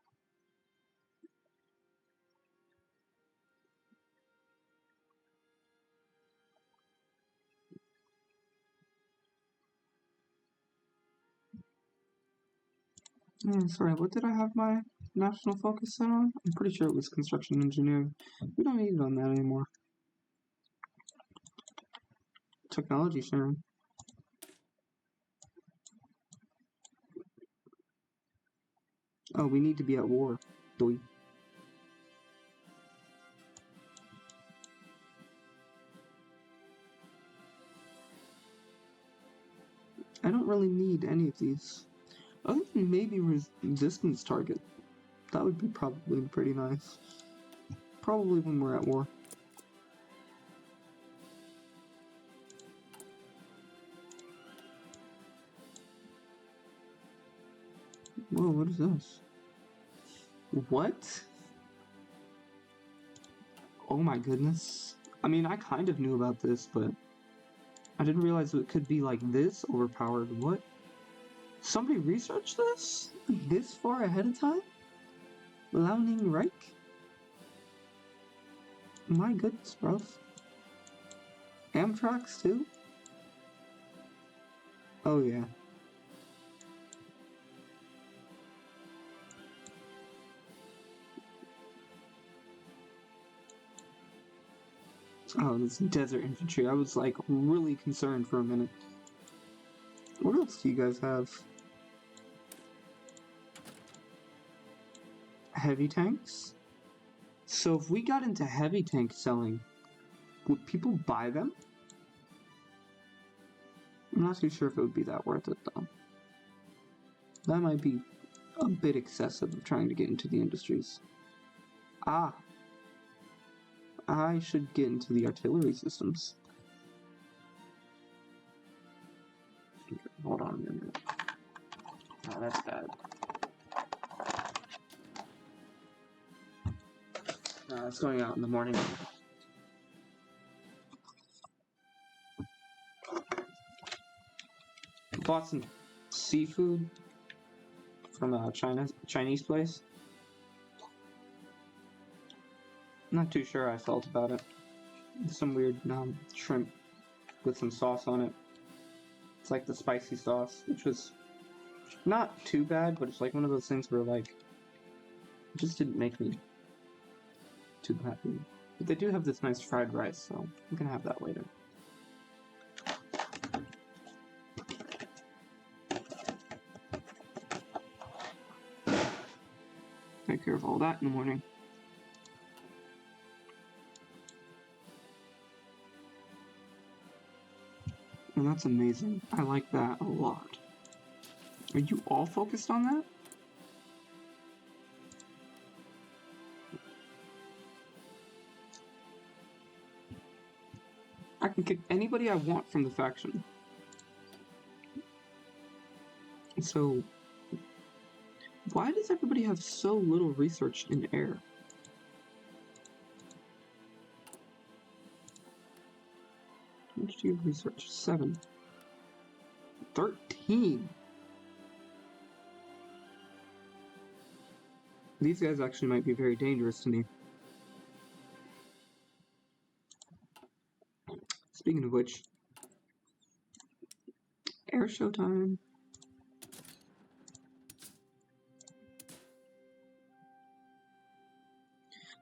Sorry, what did I have my national focus set on? I'm pretty sure it was construction engineering. We don't need it on that anymore. Technology sharing. Oh, we need to be at war. Doi. I don't really need any of these. Other than maybe resistance target. That would be probably pretty nice. Probably when we're at war. Whoa, what is this? What? Oh my goodness. I mean, I kind of knew about this, but I didn't realize it could be like this overpowered. What? Somebody researched this? This far ahead of time? Liaoning Reich? My goodness, bro. Amtrax too? Oh yeah. Oh, this desert infantry. I was like really concerned for a minute. What else do you guys have? Heavy tanks? So if we got into heavy tank selling, would people buy them? I'm not too sure if it would be that worth it though. That might be a bit excessive of trying to get into the industries. Ah, I should get into the artillery systems. Hold on a minute. Oh, that's bad. It's going out in the morning. Bought some seafood from a Chinese place. Not too sure how I felt about it. Some weird shrimp with some sauce on it. It's like the spicy sauce, which was not too bad, but it's like one of those things where like it just didn't make me too happy. But they do have this nice fried rice, so I'm gonna have that later. Take care of all that in the morning. And that's amazing. I like that a lot. Are you all focused on that? I can kick anybody I want from the faction. So, why does everybody have so little research in air? How much do you research? 7. 13! These guys actually might be very dangerous to me. Speaking of which, air show time.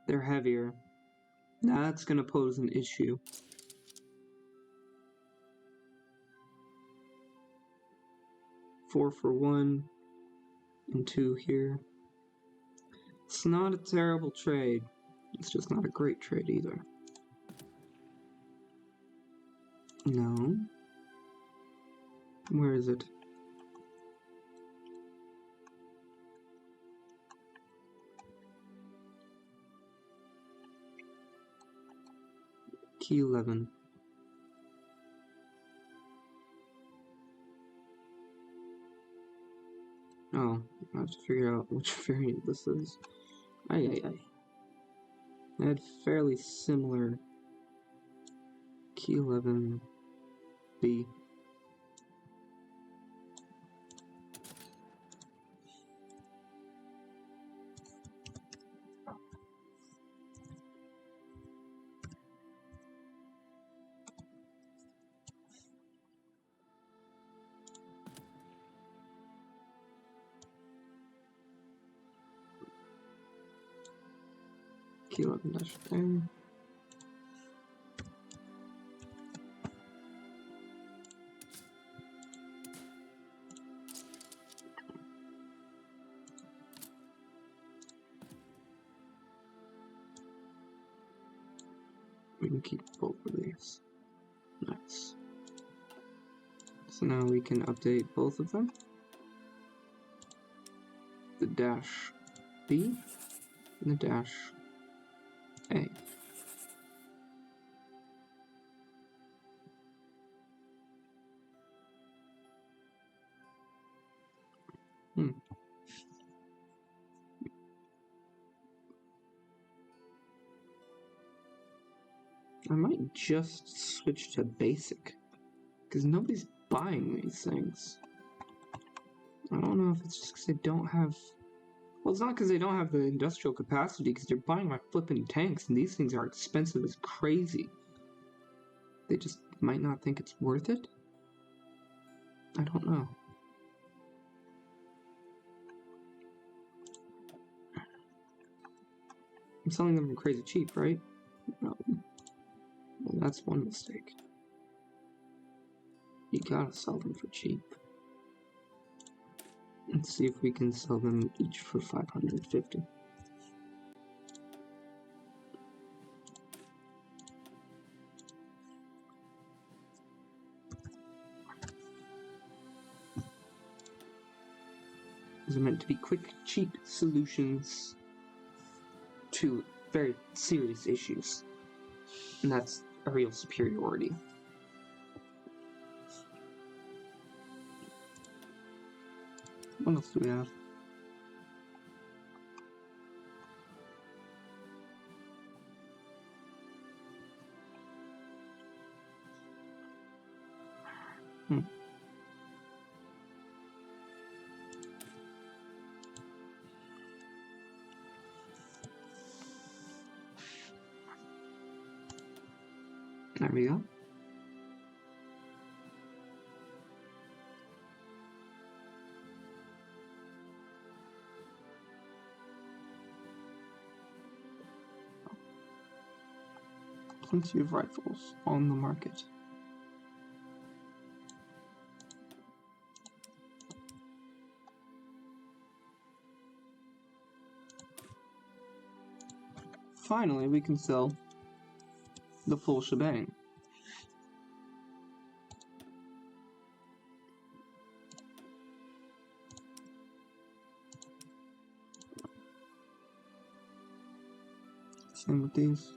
They're heavier. That's gonna pose an issue. Four for 1 and 2 here. It's not a terrible trade. It's just not a great trade either. No. Where is it? Key 11. Oh, I have to figure out which variant this is. I had fairly similar Key 11 B. Key 11-A. We can keep both of these. Nice. So now we can update both of them. The dash B and the dash A. I might just switch to basic, because nobody's buying these things. I don't know if it's just because they don't have... Well, it's not because they don't have the industrial capacity, because they're buying my flipping tanks, and these things are expensive as crazy. They just might not think it's worth it? I don't know. I'm selling them for crazy cheap, right? No. Well, that's one mistake. You gotta sell them for cheap. Let's see if we can sell them each for 550. These are meant to be quick, cheap solutions to very serious issues. And that's a real superiority. What else do we have? There we go. Plenty of rifles on the market. Finally, we can sell the full shebang. Same with these.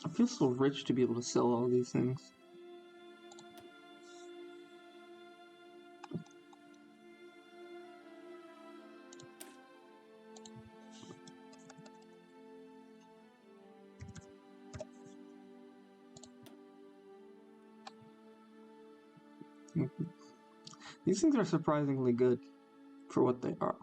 I feel so rich to be able to sell all these things. These things are surprisingly good for what they are.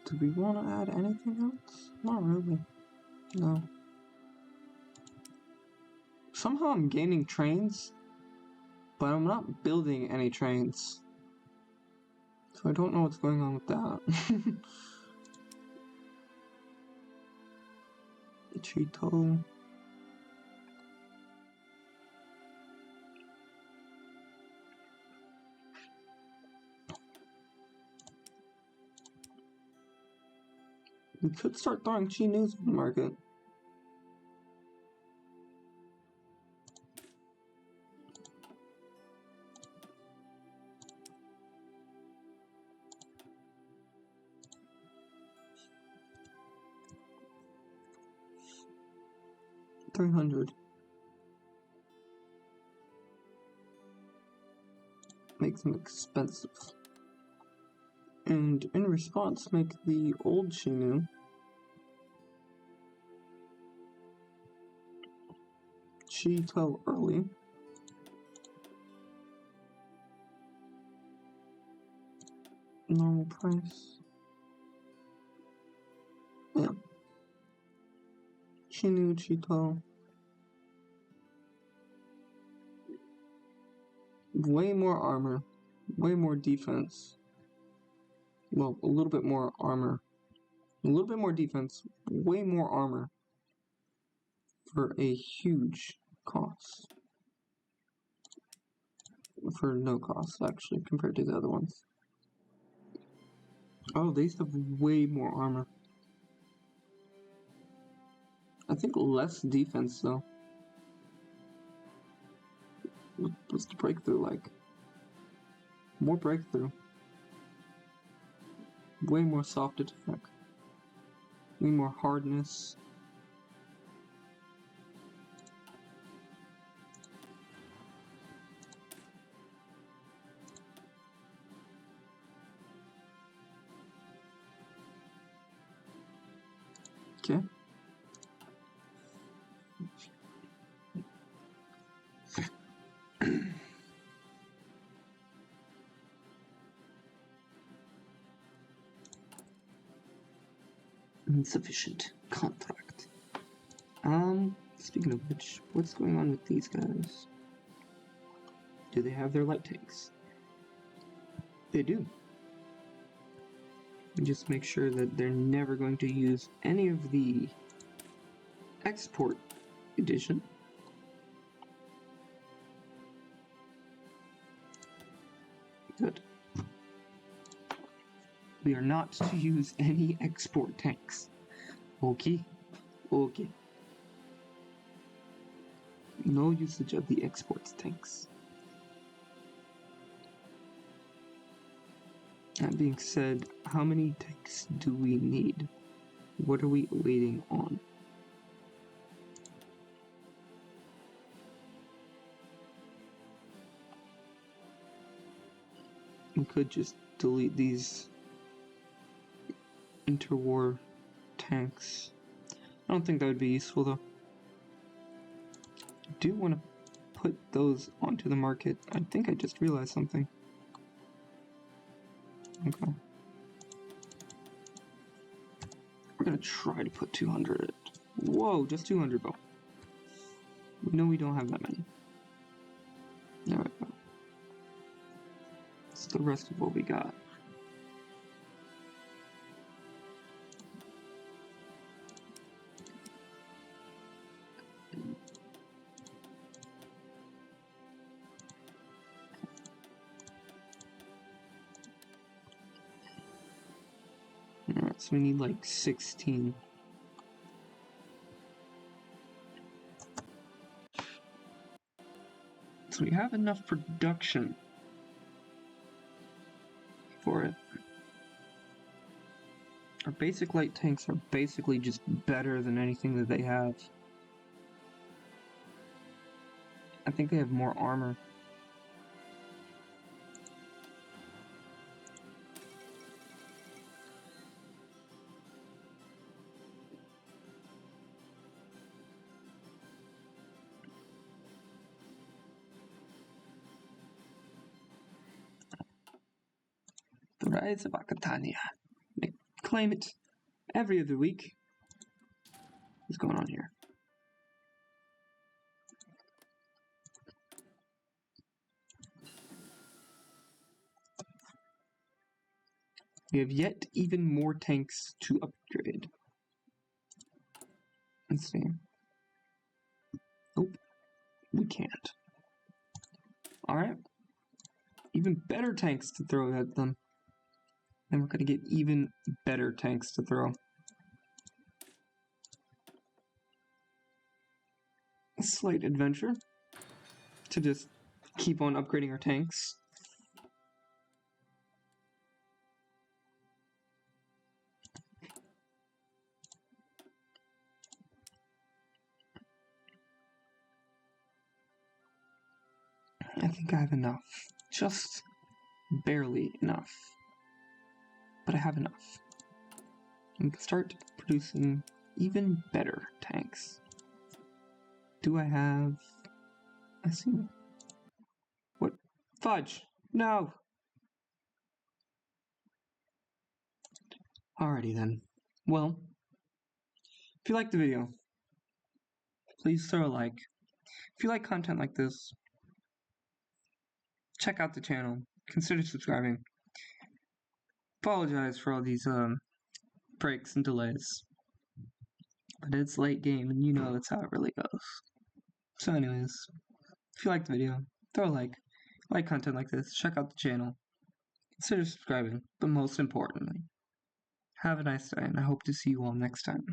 Do we want to add anything else? Not really. No. Somehow I'm gaining trains, but I'm not building any trains. So I don't know what's going on with that. Cheeto. We could start throwing Chi News on the market. $300. Makes them expensive. And in response, make the old Shinu Cheeto early. Normal price. Yeah. Shinu Cheeto. Way more armor. Way more defense. Well, a little bit more armor. A little bit more defense. Way more armor. For a huge cost. For no cost, actually, compared to the other ones. Oh, these have way more armor. I think less defense, though. What's the breakthrough like? More breakthrough. Way more soft attack. Way more hardness. Okay. Insufficient contract. Speaking of which, what's going on with these guys? Do they have their light tanks? They do. And just make sure that they're never going to use any of the export edition. Good. We are not to use any export tanks. Okay. Okay. No usage of the export tanks. That being said, how many tanks do we need? What are we waiting on? We could just delete these interwar tanks. I don't think that would be useful though. I do want to put those onto the market. I think I just realized something. Okay. We're gonna try to put 200. Whoa, just 200 though. We know we don't have that many. There we go. That's the rest of what we got. Alright, so we need like 16. So we have enough production for it. Our basic light tanks are basically just better than anything that they have. I think they have more armor. The Rise of Akatania. They claim it every other week. What's going on here? We have yet even more tanks to upgrade. Let's see. Nope, we can't. Alright. Even better tanks to throw at them. And we're gonna get even better tanks to throw. A slight adventure to just keep on upgrading our tanks. I think I have enough. Just barely enough. But I have enough. We can start producing even better tanks. Do I have... I see. What? Fudge! No! Alrighty then. Well, if you liked the video, please throw a like. If you like content like this, check out the channel. Consider subscribing. Apologize for all these breaks and delays. But it's late game and you know that's how it really goes. So anyways, if you liked the video, throw a like content like this, check out the channel, consider subscribing, but most importantly, have a nice day and I hope to see you all next time.